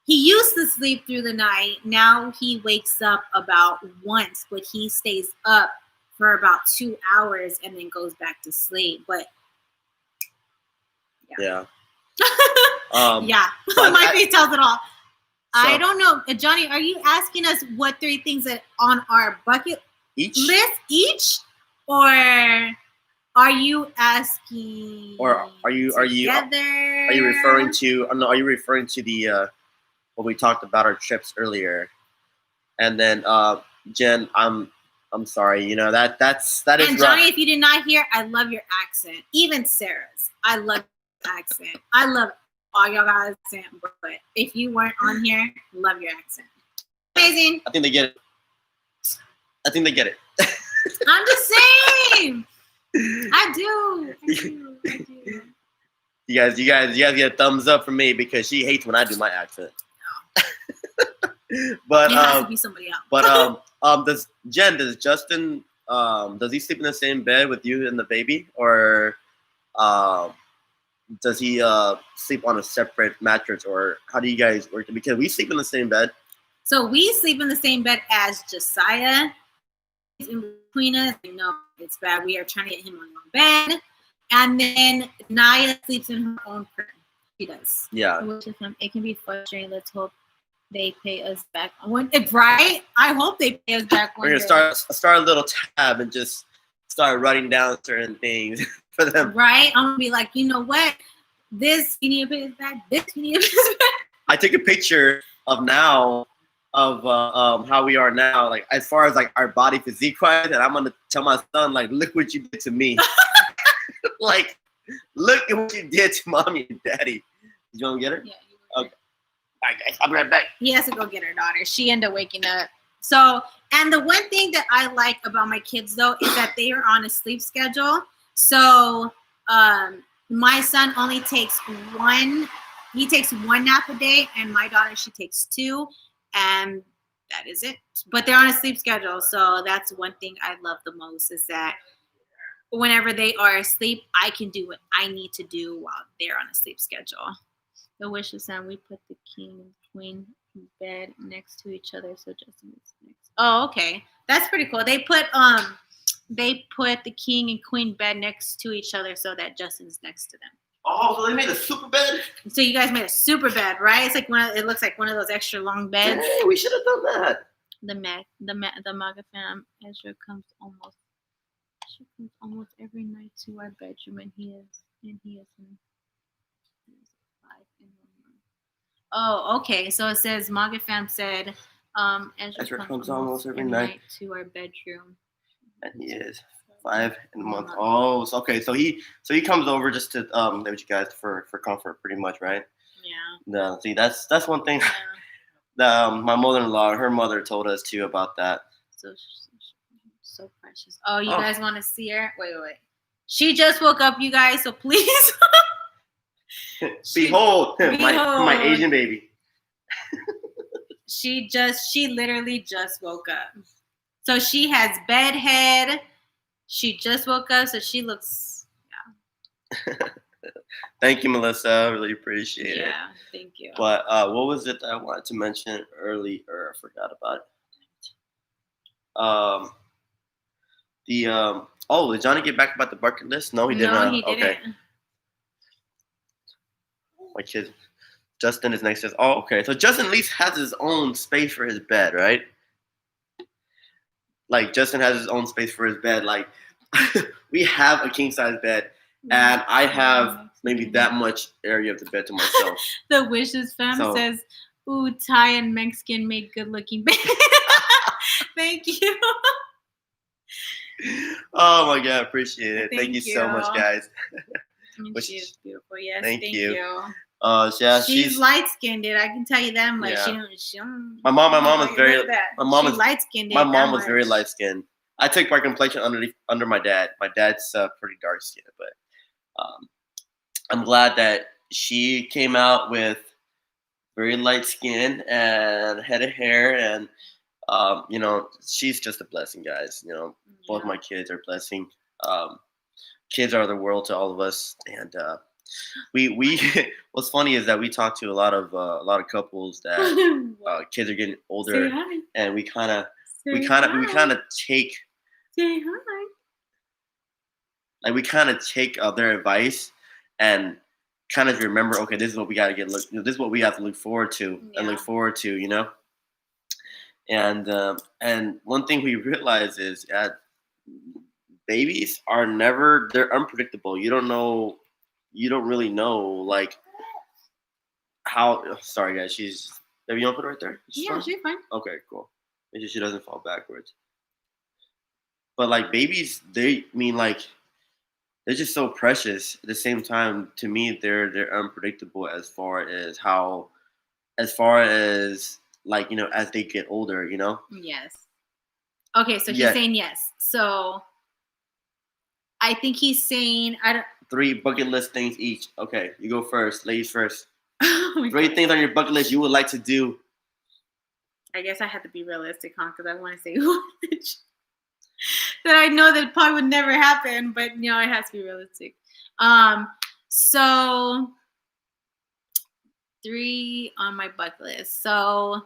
used to sleep through the night. Now he wakes up about once, but he stays up for about 2 hours and then goes back to sleep. But
yeah.
My face tells it all. So, I don't know, Johnny. Are you asking us what 3 things that on our bucket list each, or are you asking?
Or are you referring to? No, are you referring to the when we talked about our trips earlier? And then Jen, I'm sorry. You know that is.
And Johnny,
rough.
if you did not hear, I love your accent. Even Sarah's, I love your accent. I love all y'all guys' accent, but if you weren't on here, love your accent. Amazing.
I think they get it.
I'm just saying. I do.
You guys get a thumbs up from me because she hates when I do my accent. But
it has to be somebody else.
But does Justin does he sleep in the same bed with you and the baby, or does he sleep on a separate mattress, or how do you guys work? Because we sleep in the same bed.
So we sleep in the same bed as Josiah. He's in between us. No, it's bad. We are trying to get him on one bed. And then Naya sleeps in her own crib. She does.
Yeah.
It can be frustrating. Let's hope they pay us back. Right? I hope they pay us back.
We're going to start a little tab and just start writing down certain things for them.
Right? I'm going to be like, you know what? This, you need to pay us back. This, you need to pay us back.
I took a picture of now of how we are now, like as far as like our body physique wise, and I'm gonna tell my son, like, look what you did to me. Like, look at what you did to mommy and daddy. You want to get her?
Yeah.
Okay. All right, guys. I'll be right back.
He has to go get her daughter. She ended up waking up. So, and the one thing that I like about my kids though is that they are on a sleep schedule. So, my son only takes 1 he takes 1 nap a day, and my daughter, she takes 2, and that is it. But they're on a sleep schedule, so that's one thing I love the most is that whenever they are asleep, I can do what I need to do while they're on a sleep schedule. The wish is that we put the king and queen bed next to each other, so Justin is next. Oh, okay, that's pretty cool. They put the king and queen bed next to each other so that Justin's next to them.
Oh, so they made a super bed?
So you guys made a super bed, right? It's like it looks like one of those extra long beds.
Hey, we should have done that.
The MAGA fam Ezra comes almost every night to our bedroom, and he is in 5 in 1 month. Oh, okay. So it says MAGA fam said Ezra comes almost every night to our bedroom.
And he is 5 in a month. Oh, so, okay. So he comes over just to live with you guys for comfort, pretty much, right?
Yeah.
No, see, that's one thing.
Yeah.
My mother-in-law, her mother told us too about that.
So precious. Oh, you guys want to see her? Wait. She just woke up, you guys. So please.
Behold, my Asian baby.
She literally just woke up. So she has bed head. She just woke up, so she looks, yeah.
Thank you, Melissa. I really appreciate it.
Yeah, thank you.
But what was it that I wanted to mention earlier? I forgot about it. Did Johnny get back about the bucket list? No, he didn't.
No, he didn't.
Okay. My kid, Justin is next to us. Oh, okay. So Justin at least has his own space for his bed, right? Like Justin has his own space for his bed. Like we have a king size bed, and I have maybe that much area of the bed to myself.
The wishes fam says, "Ooh, Thai and Mexican make good looking bed." Thank you.
Oh my God, appreciate it. Thank you so much, guys.
She's beautiful. Yes,
thank you.
Yeah, she's light skinned. I can tell you that much.
Yeah. My mom is very.
light skinned.
My mom was very light skinned. I took my complexion under my dad. My dad's pretty dark skinned, but I'm glad that she came out with very light skin and head of hair, and she's just a blessing, guys. Both my kids are a blessing. Kids are the world to all of us, and we what's funny is that we talk to a lot of couples that kids are getting older, and we kind of take their advice and kind of remember, okay, this is what we got to this is what we have to look forward to and look forward to, and one thing we realize is that babies are they're unpredictable. You don't really know, like, how. Sorry, guys. You want to put it right there?
She's fine.
Okay, cool. Make sure she doesn't fall backwards. But like babies, they're just so precious. At the same time, to me, they're unpredictable as far as like, as they get older,
Yes. Okay, so he's saying yes. So I think he's saying
3 bucket list things each. Okay, you go first. Ladies first. 3 things on your bucket list you would like to do.
I guess I have to be realistic, huh? Because I want to say that I know that probably would never happen, but it has to be realistic. So 3 on my bucket list. So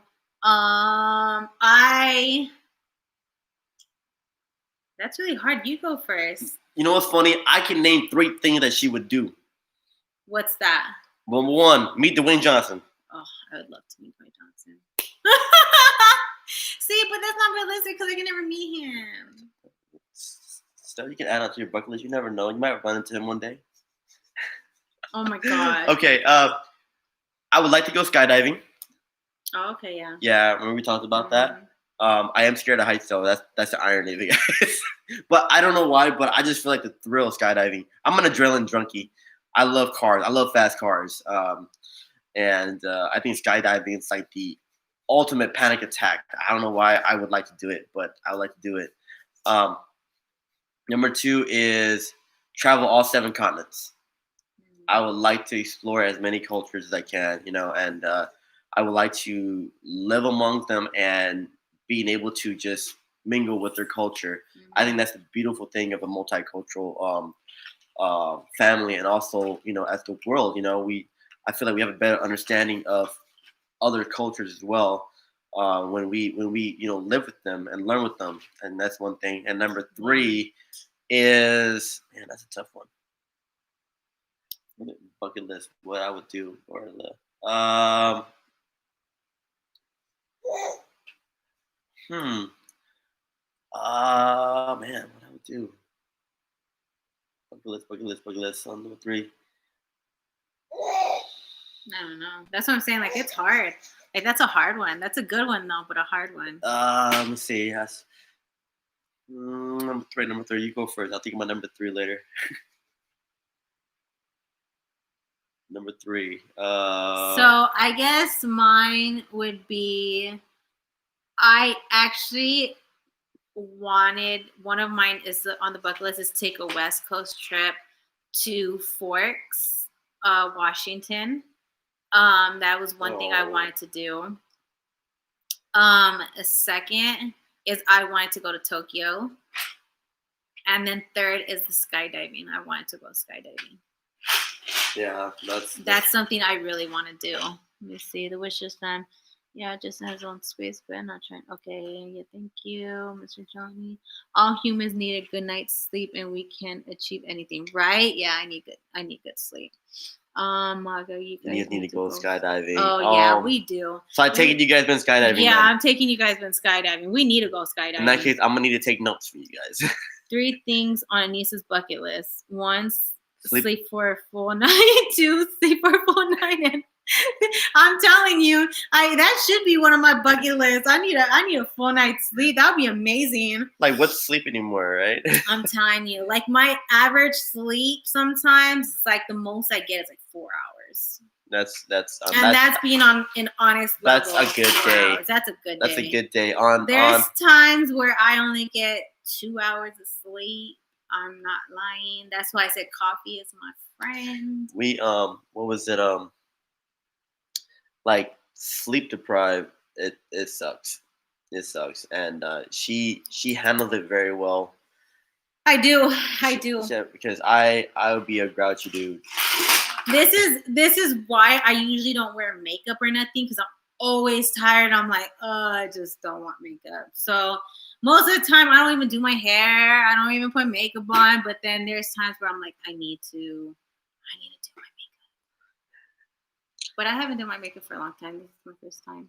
that's really hard. You go first.
You know what's funny? I can name 3 things that she would do.
What's that?
Number 1, meet Dwayne Johnson.
Oh, I would love to meet Dwayne Johnson. See, but that's not realistic because I can never meet him.
Stuff you can add on to your bucket list. You never know. You might run into him one day.
Oh my God.
Okay. I would like to go skydiving.
Oh, okay, yeah.
Yeah, remember we talked about that? I am scared of heights, though. That's the irony of it, guys. But I don't know why, but I just feel like the thrill of skydiving. I'm an adrenaline junkie. I love cars. I love fast cars. And I think skydiving is like the ultimate panic attack. I don't know why I would like to do it, but I would like to do it. Number 2 is travel all 7 continents. I would like to explore as many cultures as I can, you know, and I would like to live among them and being able to just mingle with their culture. I think that's the beautiful thing of a multicultural family, and also, you know, as the world, you know, I feel like we have a better understanding of other cultures as well when we you know live with them and learn with them, and that's one thing. And number three is, man, that's a tough one. Bucket list, what I would do or the hmm man, what I would do. Bucket list on number three.
I don't know. That's what I'm saying. Like, it's hard. Like, that's a hard one. That's a good one though, but a hard one.
Let me see. Yes. Number three. You go first. I'll think about number three later. Number three.
So I guess mine would be, I actually wanted, one of mine is on the bucket list is take a West Coast trip to Forks, Washington. That was one thing I wanted to do. A second is I wanted to go to Tokyo. And then third is the skydiving. I wanted to go skydiving.
Yeah,
that's something I really want to do. Let me see the wish list time. Yeah, it just has its own space, but I'm not trying. Okay, yeah, thank you, Mr. Johnny. All humans need a good night's sleep, and we can achieve anything, right? Yeah, I need good sleep. Margo, you guys
need to go skydiving.
Oh yeah, we do.
So I take it you guys been skydiving.
Yeah,
then.
I'm taking you guys been skydiving. We need to go skydiving.
In that case, I'm gonna need to take notes from you guys.
3 things on Anissa's bucket list. 1, sleep for a full night. 2, sleep for a full night. And I'm telling you, that should be one of my bucket lists. I need a full night's sleep. That would be amazing.
Like, what's sleep anymore, right?
I'm telling you, like my average sleep sometimes is like the most I get is like 4 hours.
That's
being on an honest level.
That's a good day.
Hours. That's a good day.
That's a good day.
There's times where I only get 2 hours of sleep. I'm not lying. That's why I said coffee is my friend.
We what was it? Like sleep deprived. It sucks. It sucks. And she handled it very well.
I do.
Because I would be a grouchy dude.
This is why I usually don't wear makeup or nothing, because I'm always tired. I'm like, I just don't want makeup. So most of the time I don't even do my hair. I don't even put makeup on. But then there's times where I'm like, I need to do my makeup. But I haven't done my makeup for a long time. This is my first time.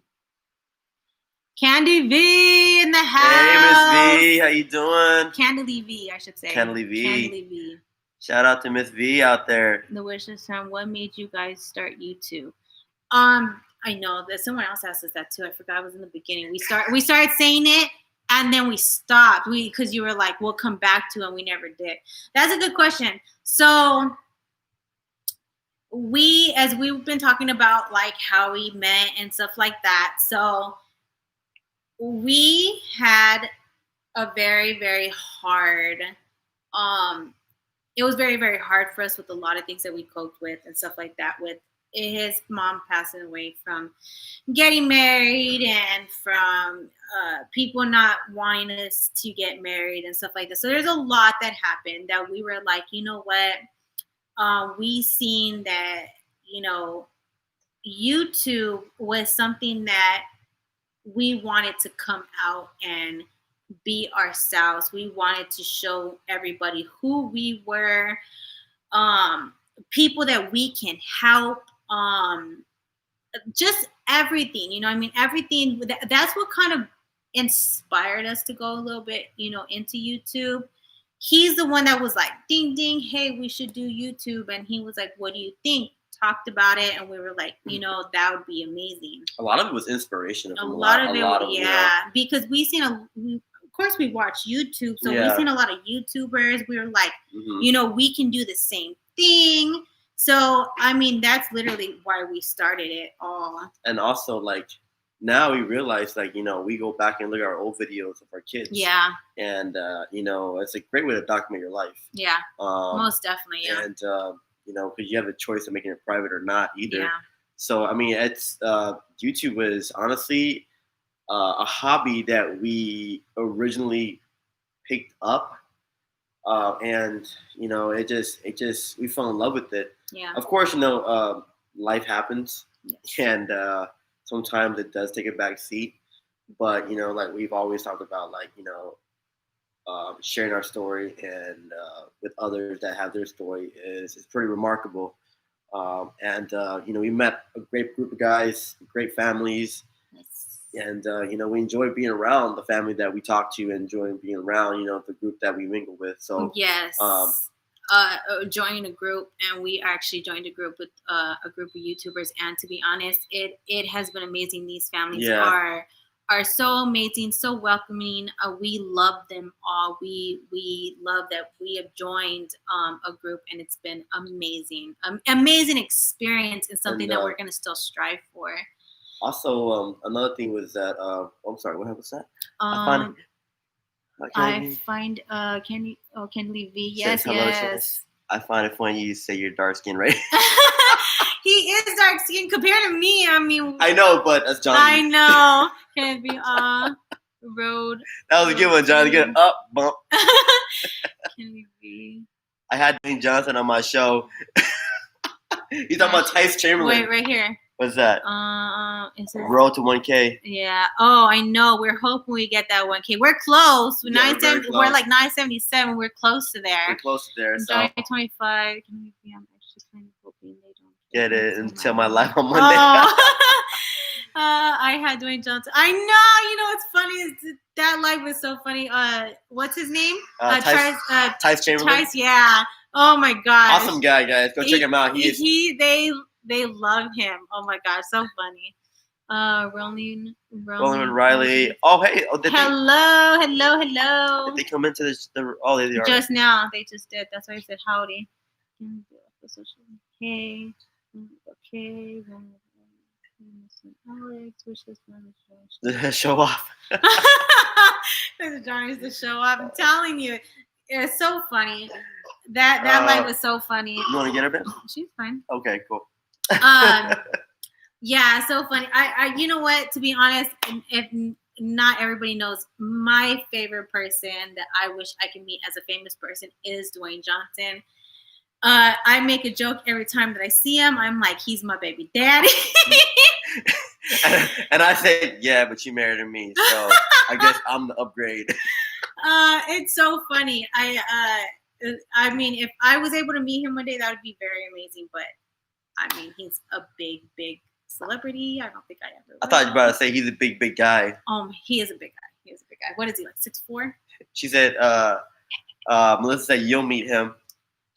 Candy V in the house.
Hey, Miss V, how you doing?
Candy V, I should say.
Candy V.
Candy V.
Shout out to Miss V out there.
The wish list time. What made you guys start YouTube? I know that someone else asked us that too. I forgot it was in the beginning. We started saying it and then we stopped. Because you were like, we'll come back to it, and we never did. That's a good question. So as we've been talking about like how we met and stuff like that. So we had a very, very hard, it was very, very hard for us with a lot of things that we coped with and stuff like that, with his mom passing away from getting married and from people not wanting us to get married and stuff like that. So there's a lot that happened that we were like, you know what? We seen that, you know, YouTube was something that we wanted to come out and be ourselves. We wanted to show everybody who we were, people that we can help, just everything, you know what I mean? Everything. That's what kind of inspired us to go a little bit, you know, into YouTube. He's the one that was like, ding, ding, hey, we should do YouTube. And he was like, what do you think? Talked about it. And we were like, you know, that would be amazing.
A lot of it was inspiration.
A lot of it, because of course we watch YouTube. So we've seen a lot of YouTubers. We were like, you know, we can do the same thing. So, I mean, that's literally why we started it all.
And also, like, now we realize, like, you know, we go back and look at our old videos of our kids.
Yeah. And,
you know, it's a great way to document your life.
Yeah. Most definitely, yeah.
And, because you have a choice of making it private or not either.
Yeah.
So I mean, it's YouTube was honestly a hobby that we originally picked up, and it just we fell in love with it.
Yeah.
Of course, life happens,
Yes.
and sometimes it does take a back seat. But like we've always talked about, like sharing our story and with others that have their story is pretty remarkable. And we met a great group of guys, great families,
Yes.
and we enjoy being around the family that we talk to, and enjoying being around the group that we mingle with. So
yes. Joining a group, and we actually joined a group with a group of YouTubers, and to be honest, it has been amazing. These families are so amazing, so welcoming. We love them all. We love that we have joined a group, and it's been amazing, amazing experience, and something that we're gonna still strive for.
Also, another thing was that I'm sorry, what was that?
I find Candy V. Yes, yes.
I find it funny you say you're dark skinned, right?
He is dark skinned compared to me. I mean,
I know, but that's Johnny.
I know. Candy V. Road.
That was a good one, Johnny. Get up bump.
Candy V.
I had Dwayne Johnson on my show. He's talking about Tice Chamberlain.
Wait, right here.
What's that?
Is it
Road to 1K.
Yeah. Oh, I know. We're hoping we get that 1K. We're close. We're like 977. We're close to there.
We're close to there. So
25. I'm actually kind of hoping they don't
get it until my live on Monday.
Oh. I had Dwayne Johnson. I know. What's funny is that live was so funny. What's his name?
Tice Chamberlain.
Tice, yeah. Oh my god.
Awesome guy, guys. Go check him out.
They love him. Oh my gosh, so funny. Roland
Riley. Oh hey. Oh,
hello.
Did they come into this? They are.
Just now. They just did. That's why I said howdy. Okay. Alex, wish this one
show off.
Johnny's the show off. I'm telling you, it's so funny. That live was so funny.
You want to get her, Ben?
She's fine.
Okay, cool.
Yeah, so funny. I you know what? To be honest, if not everybody knows, my favorite person that I wish I could meet as a famous person is Dwayne Johnson. I make a joke every time that I see him. I'm like, he's my baby daddy.
and I say, yeah, but you married me, so I guess I'm the upgrade.
It's so funny. I mean, if I was able to meet him one day, that would be very amazing. But I mean, he's a big celebrity. I don't think I ever.
I thought you were about to say he's a big guy.
He is a big guy. What is he, like 6'4"?
She said, Melissa said you'll meet him.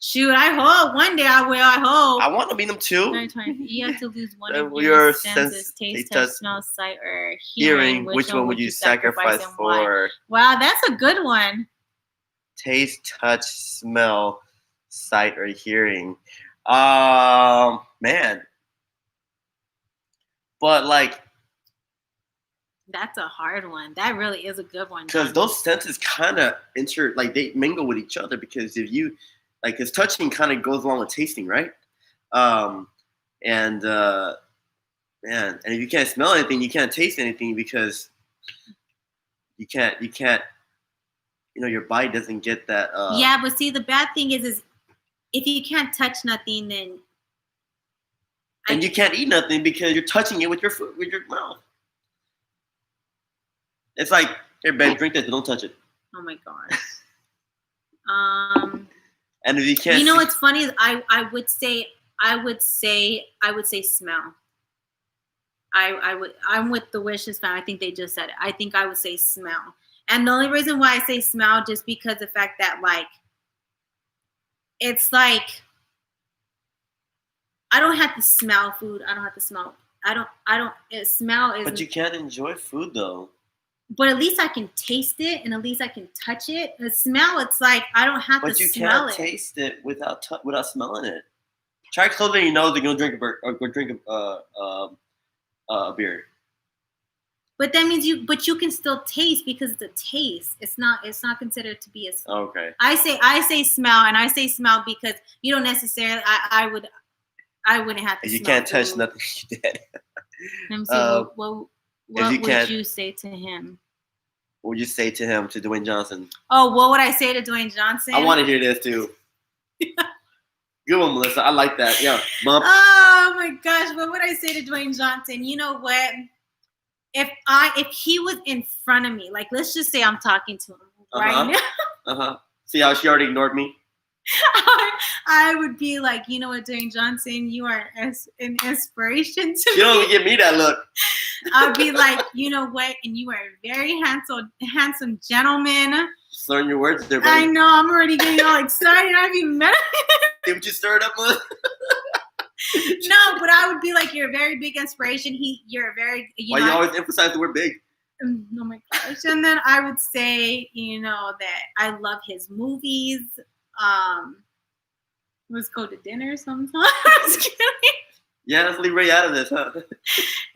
Shoot, I hope one day I will. I hope.
I want to meet him too.
You have to lose one of
your
senses: taste, touch, smell, sight, or hearing.
Which one would you sacrifice for?
Wow, that's a good one.
Taste, touch, smell, sight, or hearing. Man. But like,
that's a hard one. That really is a good one.
Because those senses kind of they mingle with each other. Because if you because touching kind of goes along with tasting, right? Man, and if you can't smell anything, you can't taste anything because you can't. Your body doesn't get that.
Yeah, but see, the bad thing is if you can't touch nothing, then.
And you can't eat nothing because you're touching it with your foot, with your mouth. It's like, here, Ben, drink this, but don't touch it.
Oh my god.
And if you can't,
what's funny is I would say smell. I'm with the wishes fan. I think they just said it. I think I would say smell. And the only reason why I say smell just because the fact that it's like I don't have to smell food. I don't have to smell. Smell is.
But you can't enjoy food though.
But at least I can taste it, and at least I can touch it. The smell, it's like I don't have to smell it. But you can't
taste it without smelling it. Try closing your nose and go drink a beer.
But that means you can still taste because it's a taste. It's not considered to be a smell.
Okay.
I say smell, and I say smell because you don't necessarily. I wouldn't have to.
You
smell
can't touch
food.
nothing you did.
Let me see. What would you say to him?
What would you say to him, to Dwayne Johnson?
Oh, what would I say to Dwayne Johnson?
I want to hear this too. Good one, Melissa. I like that. Yeah. Bump.
Oh my gosh, what would I say to Dwayne Johnson? You know what? If he was in front of me, like let's just say I'm talking to him right now.
See how she already ignored me?
I would be like, you know what, Dwayne Johnson, you are an inspiration to me.
You don't even give me that look.
I'd be like, you know what, and you are a very handsome gentleman.
Just learn your words there, baby.
I know, I'm already getting all excited. I've even met
Did you stir it up, Melissa?
No, but I would be like, you're a very big inspiration. You're a very,
Why you always emphasize the word big?
Oh my gosh. And then I would say, you know, that I love his movies. Let's go to dinner sometime.
Yeah, let's leave Ray out of this, huh?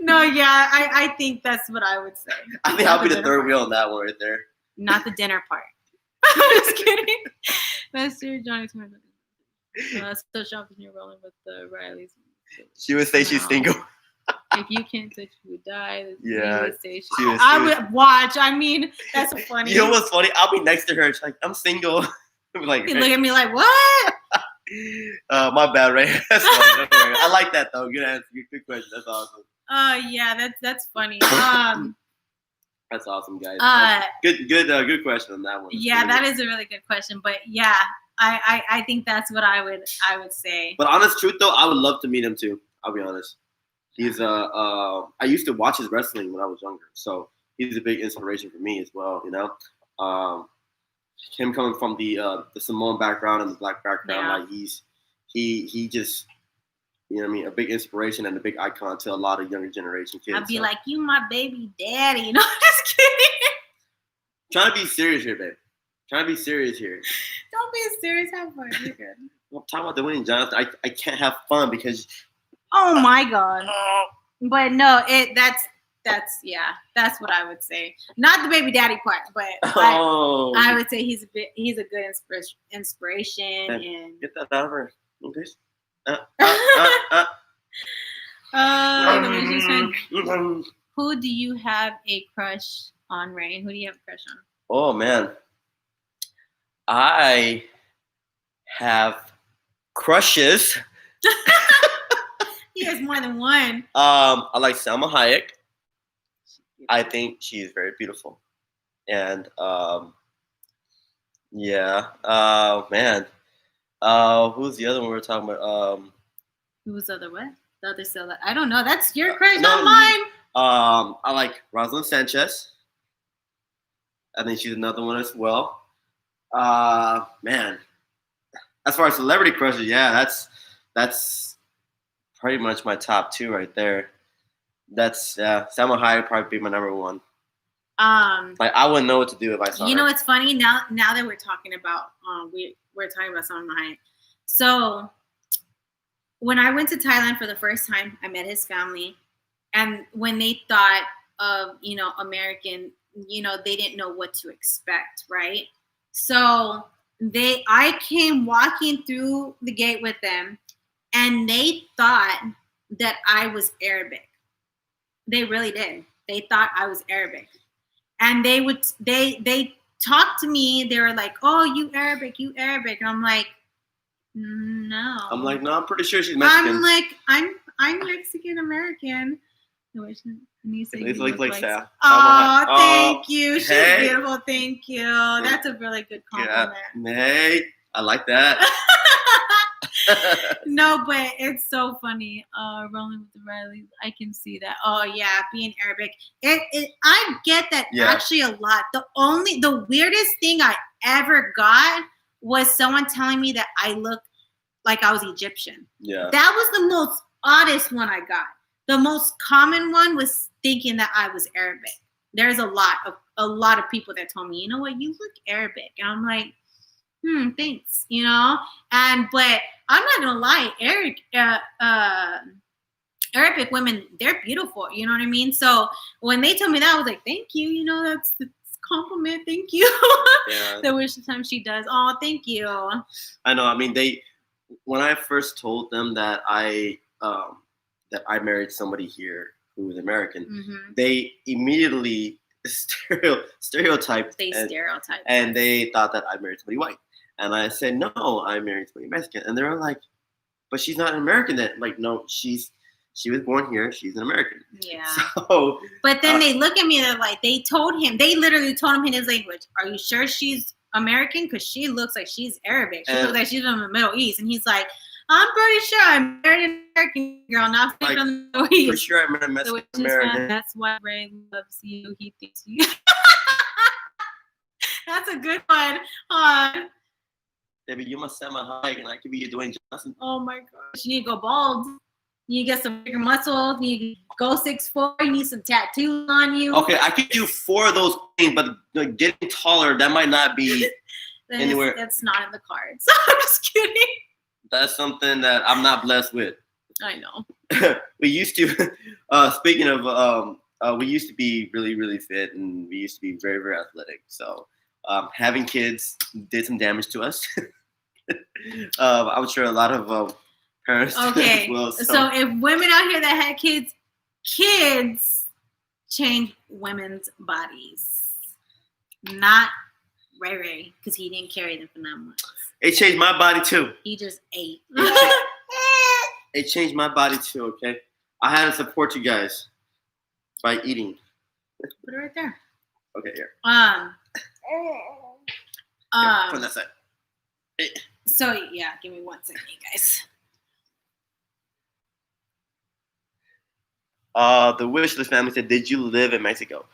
No, yeah, I think that's what I would say.
I think I'll be the third wheel on that one right there.
Not the dinner part. I'm just kidding. Let's do Johnny Twin. Still shopping, you're rolling with the Rileys.
She would say she's single.
If you can't touch, you would die.
Yeah.
I would watch. I mean, that's so funny.
You know what's funny? I'll be next to her. She's like, I'm single. Like,
you look at me like, what?
My bad, Ray. That's funny. Don't worry. I like that though. Good answer. Good question. That's awesome.
Yeah, that's funny.
That's awesome, guys. Good question on that one.
Yeah, that is a really good question. But yeah, I think that's what I would say.
But honest truth though, I would love to meet him too. I'll be honest. He's I used to watch his wrestling when I was younger, so he's a big inspiration for me as well. You know, him coming from the Samoan background and the black background, like he just, you know what I mean, a big inspiration and a big icon to a lot of younger generation kids.
I'd be like, you my baby daddy. You know, just kidding.
Trying to be serious here, babe. Trying to be serious here.
Don't be serious. Have fun. You're good.
I'm talking about Dwayne Johnson. I can't have fun because.
Oh my God. But no, that's what I would say. Not the baby daddy part, but I would say he's a good inspiration. And
get that out of her, please.
Who do you have a crush on, Ray? Who do you have a crush on?
Oh man, I have crushes.
He has more than one.
I like Salma Hayek. I think she is very beautiful. And man. Who's the other one we were talking about?
Who's the other what? The other still I don't know. That's your crush, not mine.
I like Rosalind Sanchez. I think she's another one as well. Man. As far as celebrity crushes, yeah, that's pretty much my top two right there. That's Salma Hayek would probably be my number one. Like I wouldn't know what to do if I saw her.
You know what's funny? Now that we're talking about we're talking about Salma Hayek. So when I went to Thailand for the first time, I met his family, and when they thought of, you know, American, you know, they didn't know what to expect, right? So I came walking through the gate with them, and they thought that I was Arabic. They really did. They thought I was Arabic. And they talked to me. They were like, "Oh, you Arabic. And I'm like, no.
I'm like, no, I'm pretty sure she's Mexican.
I'm like, I'm Mexican American. And you say you look like Sal. Oh, thank you. She's beautiful. Thank you. That's a really good compliment.
Yeah. Hey, I like that.
No, but it's so funny. Rolling with the Rileys, I can see that. Oh yeah, being Arabic. I get that actually a lot. The weirdest thing I ever got was someone telling me that I look like I was Egyptian.
Yeah. That
was the most oddest one I got. The most common one was thinking that I was Arabic. There's a lot of people that told me, you know what, you look Arabic. And I'm like, thanks, you know? But I'm not gonna lie, Arabic women, they're beautiful. You know what I mean? So when they told me that, I was like, thank you. You know, that's the compliment. Thank you.
Yeah.
The wish the time she does. Oh, thank you.
I know. I mean, when I first told them that I married somebody here who was American,
Mm-hmm.
they immediately stereotyped.
They stereotyped.
And they thought that I married somebody white. And I said, no, I married somebody Mexican. And they were like, but she's not an American then. Like, no, she was born here. She's an American.
Yeah.
So,
but then they look at me. They're like, they literally told him in his language, "Are you sure she's American? Because she looks like she's Arabic. She looks like she's from the Middle East." And he's like, "I'm pretty sure I married an American girl, not from the Middle East."
For sure, I met a Mexican American.
That's why Ray loves you. He thinks you. That's a good one.
Baby, you must set my height, and I could be your Dwayne Johnson.
Oh my gosh, you need to go bald. You get some bigger muscles. You go 6'4". You need some tattoos on you.
Okay, I could do 4 of those things, but getting taller, that might not be anywhere.
That's not in the cards. I'm just kidding.
That's something that I'm not blessed with.
I know.
We used to. Speaking of, we used to be really, really fit, and we used to be very, very athletic. So having kids did some damage to us. I'm sure a lot of parents.
Okay.
As well,
so if women out here that had kids change women's bodies, not Ray, because he didn't carry them for 9 months.
It changed my body too.
He just ate.
It changed my body too. Okay, I had to support you guys by eating.
Put it right there.
Okay, here. Put that side.
So yeah, give me 1 second, you guys.
The Wishlist family said, "Did you live in Mexico?"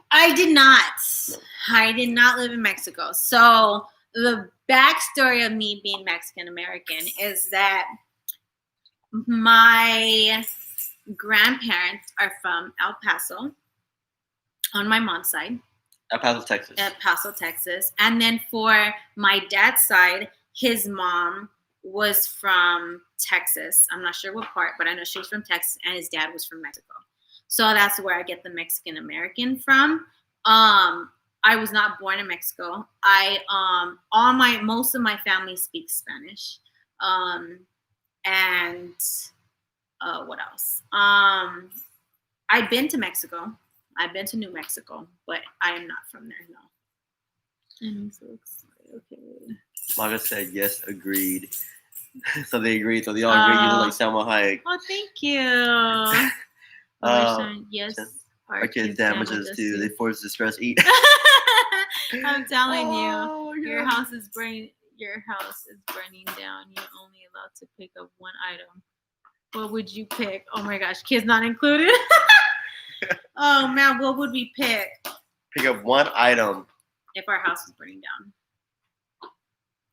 I did not.
No.
I did not live in Mexico. So the backstory of me being Mexican American is that my grandparents are from El Paso on my mom's side.
El Paso, Texas.
El Paso, Texas. And then for my dad's side, his mom was from Texas. I'm not sure what part, but I know she was from Texas, and his dad was from Mexico. So that's where I get the Mexican American from. I was not born in Mexico. Most of my family speaks Spanish. And what else? I've been to Mexico. I've been to New Mexico, but I am not from there, no. And I'm so excited. Okay.
Maga said yes, agreed. So they agreed. So they all agreed. You look like Salma Hayek.
Oh, thank you. Yes.
Our kids damages too. They force distress eat.
I'm telling you, your house is burning down. You're only allowed to pick up one item. What would you pick? Oh my gosh, kids not included. Oh man, what would we pick?
Pick up one item.
If our house was burning down.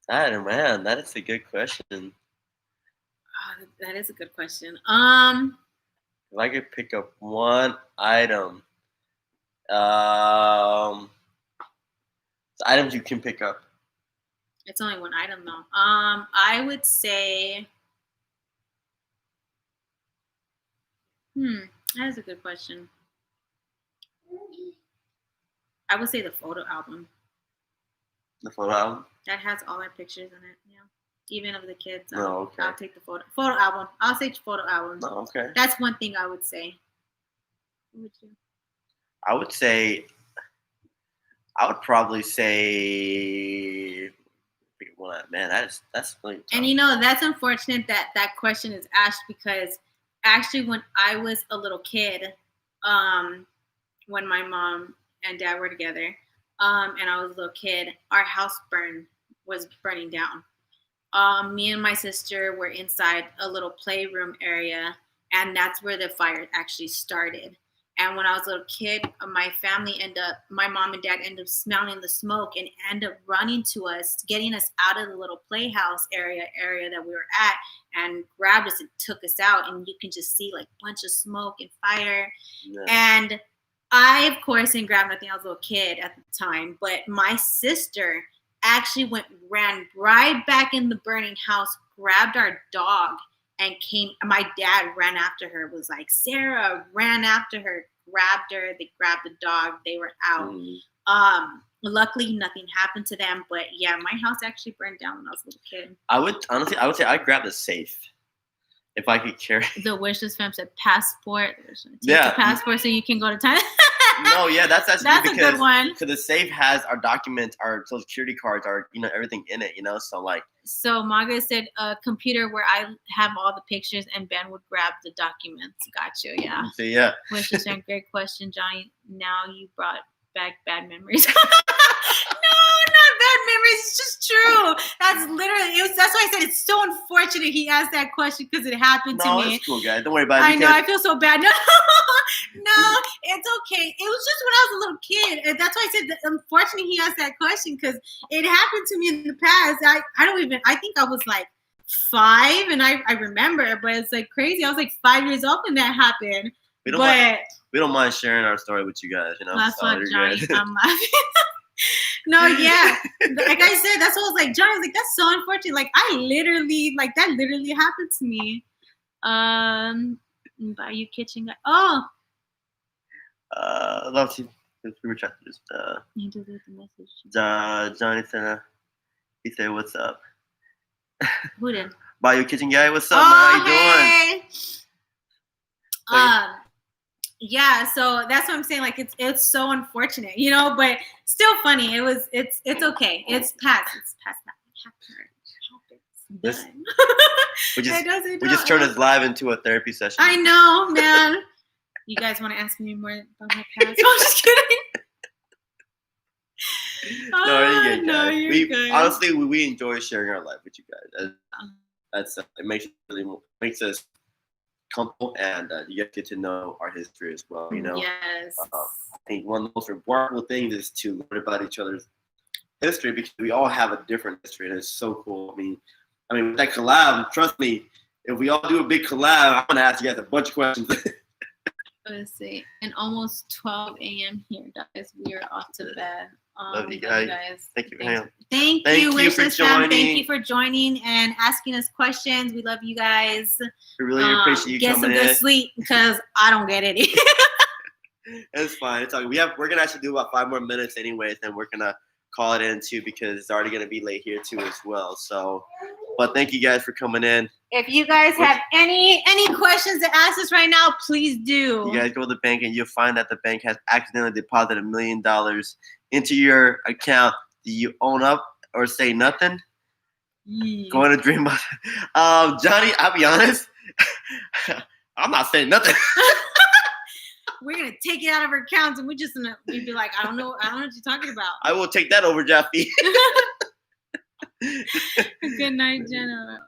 Man, that is a good question.
Oh, that is a good question.
If I could pick up one item, the items you can pick up.
It's only one item though. I would say. That is a good question. I would say the photo album.
The photo album?
That has all our pictures in it, yeah. Even of the kids.
Okay.
I'll take the photo album. I'll say photo album.
Oh, okay.
That's one thing I would say. What would you?
I would probably say man, that's really tough.
And that's unfortunate that question is asked, because actually when I was a little kid, when my mom and dad were together, and I was a little kid, our house was burning down. Me and my sister were inside a little playroom area, and that's where the fire actually started. And when I was a little kid, my mom and dad ended up smelling the smoke and ended up running to us, getting us out of the little playhouse area that we were at, and grabbed us and took us out. And you can just see like a bunch of smoke and fire. Yeah. And I, of course, didn't grab nothing. I was a little kid at the time, but my sister actually ran right back in the burning house, grabbed our dog, and came. My dad ran after her, was like, Sarah, ran after her, grabbed her. They grabbed the dog. They were out. Luckily, nothing happened to them. But yeah, my house actually burned down when I was a little kid.
I would say I'd grab the safe if I could carry.
The wishless fam said passport.
Yeah,
passport so you can go to Thailand.
No, yeah, that's
a good one.
Because the safe has our documents, our social security cards, our everything in it. So like.
So Margaret said a computer where I have all the pictures and Ben would grab the documents. Got you, yeah.
So yeah.
Wishless fam, great question, Johnny. Now you brought back bad memories. No, not bad memories. It's just true. That's literally. That's why I said it's so unfortunate he asked that question because it happened to me.
No, it's cool, guys. Don't worry about it.
I know. I feel so bad. No, it's okay. It was just when I was a little kid, and that's why I said that unfortunately he asked that question because it happened to me in the past. I think I was like 5, and I remember, but it's like crazy. I was like 5 years old when that happened. We
don't mind sharing our story with you guys.
That's what Johnny. I'm laughing. No, yeah. Like I said, that's what I was like, Johnny, like, that's so unfortunate. Like, that literally happened to me. Bayou Kitchen guy. Oh.
Love to. We were trying to just.
You delete the message.
Johnny said, he said, "What's up?"
Who did?
Bayou Kitchen guy, what's up, man? How you doing?
Yeah, so that's what I'm saying. Like it's so unfortunate, but still funny. It's okay. It's past. It's past that.
We just turned this live into a therapy session.
I know, man. You guys want to ask me more about my past? I'm just kidding.
No, you're good. Honestly, we enjoy sharing our life with you guys. That's it makes us comfortable, and you get to know our history as well.
Yes.
I think one of the most remarkable things is to learn about each other's history because we all have a different history, and it's so cool. I mean, with that collab, trust me, if we all do a big collab, I'm gonna ask you guys a bunch of questions.
Let's see. And almost 12 a.m. here, guys. We are off to bed.
Love you guys. Thank you.
Thank you, Wishless Fam. Thank you for joining and asking us questions. We love you guys.
We really appreciate you coming in.
Get some good sleep because I don't get any.
It's fine. It's okay. We're gonna actually do about 5 more minutes anyways, and we're gonna call it in too because it's already gonna be late here too as well. So, but thank you guys for coming in. If you guys have any questions to ask us right now, please do. You guys go to the bank and you'll find that the bank has accidentally deposited $1 million into your account. Do you own up or say nothing? Going to dream about Johnny, I'll be honest. I'm not saying nothing. We're gonna take it out of our accounts and we'd be like, I don't know what you're talking about. I will take that over, Jeffy. Good night, Jenna.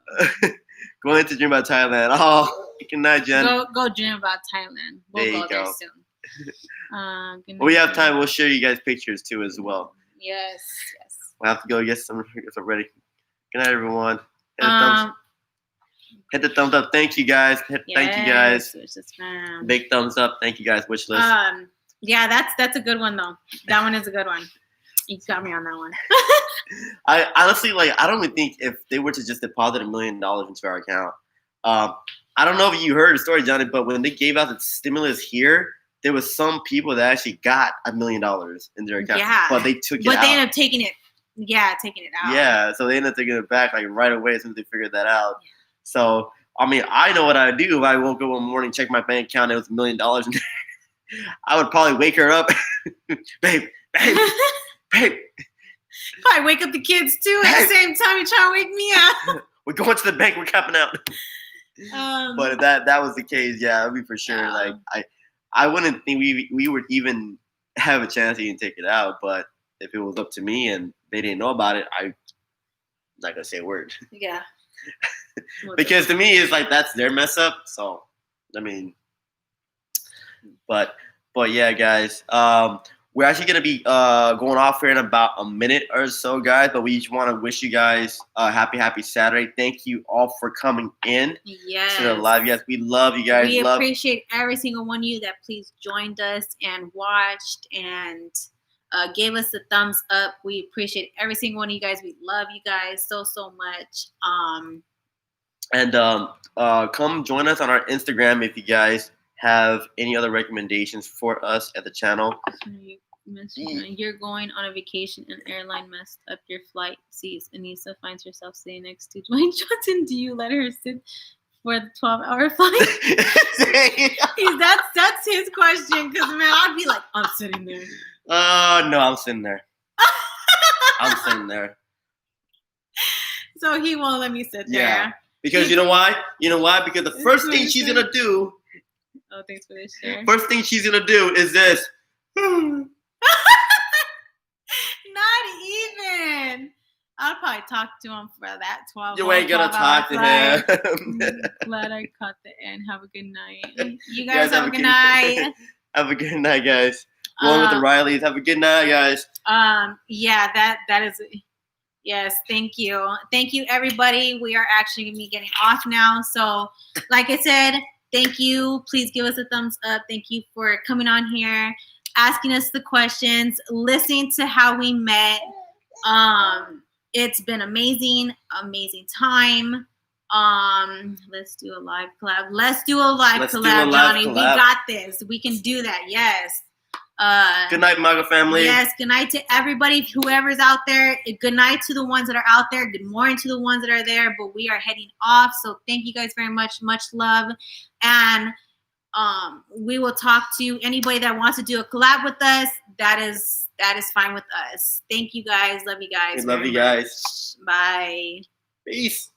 Going to dream about Thailand. Oh, good night, Jen. Go dream about Thailand. We'll go there soon. We have time. We'll share you guys pictures too as well. Yes. We'll have to go get some ready. Good night, everyone. Hit the thumbs up. Thank you, guys. Thank you, guys. Big thumbs up. Thank you, guys. Wish list. Yeah, that's a good one though. That one is a good one. You got me on that one. I honestly I don't even think if they were to just deposit $1 million into our account. I don't know if you heard the story, Johnny, but when they gave out the stimulus here, there was some people that actually got $1 million in their account. Yeah. But they took it out. But they ended up taking it. Yeah, taking it out. Yeah, so they ended up taking it back right away as soon as they figured that out. Yeah. So I know what I'd do if I woke up one morning, checked my bank account, and it was $1 million in there. I would probably wake her up, babe. Probably wake up the kids too at the same time. You trying to wake me up? We're going to the bank. We're capping out. But if that was the case, yeah, it'd be for sure. I wouldn't think we would even have a chance to even take it out. But if it was up to me and they didn't know about it, I'm not gonna say a word. Yeah. Because to me, it's that's their mess up. So, but yeah, guys. We're actually going to be going off here in about a minute or so, guys. But we just want to wish you guys a happy Saturday. Thank you all for coming in to the live. Yes, we love you guys. We appreciate every single one of you that please joined us and watched and gave us a thumbs up. We appreciate every single one of you guys. We love you guys so much. And come join us on our Instagram if you guys have any other recommendations for us at the channel.
You're going on a vacation and airline messed up your flight seats. Anissa finds herself sitting next to Dwayne Johnson. Do you let her sit for the 12-hour flight? That's his question. Because man, I'd be like, I'm sitting there.
No, I'm sitting there. I'm sitting there.
So he won't let me sit there.
Yeah. Because you know why? You know why? Because the first thing she's gonna do.
Oh, thanks for this share.
First thing she's gonna do is this.
Not even. I'll probably talk to him for that 12.
You ain't gonna talk to him.
Glad I caught the end. Have a good night. You guys have a good night.
Have a good night, guys. Going with the Rileys. Have a good night, guys.
Yeah, that is. Yes, thank you. Thank you, everybody. We are actually going to be getting off now. So, like I said, thank you. Please give us a thumbs up. Thank you for coming on here, asking us the questions, listening to how we met. It's been amazing time. Let's do a live collab. Let's do a live collab, Johnny. We got this. We can do that. Yes.
Good night, MAGA family.
Yes, good night to everybody, whoever's out there. Good night to the ones that are out there. Good morning to the ones that are there. But we are heading off. So thank you guys very much. Much love. And we will talk to anybody that wants to do a collab with us. That is fine with us. Thank you guys. Love you guys.
We love you guys.
Bye.
Peace.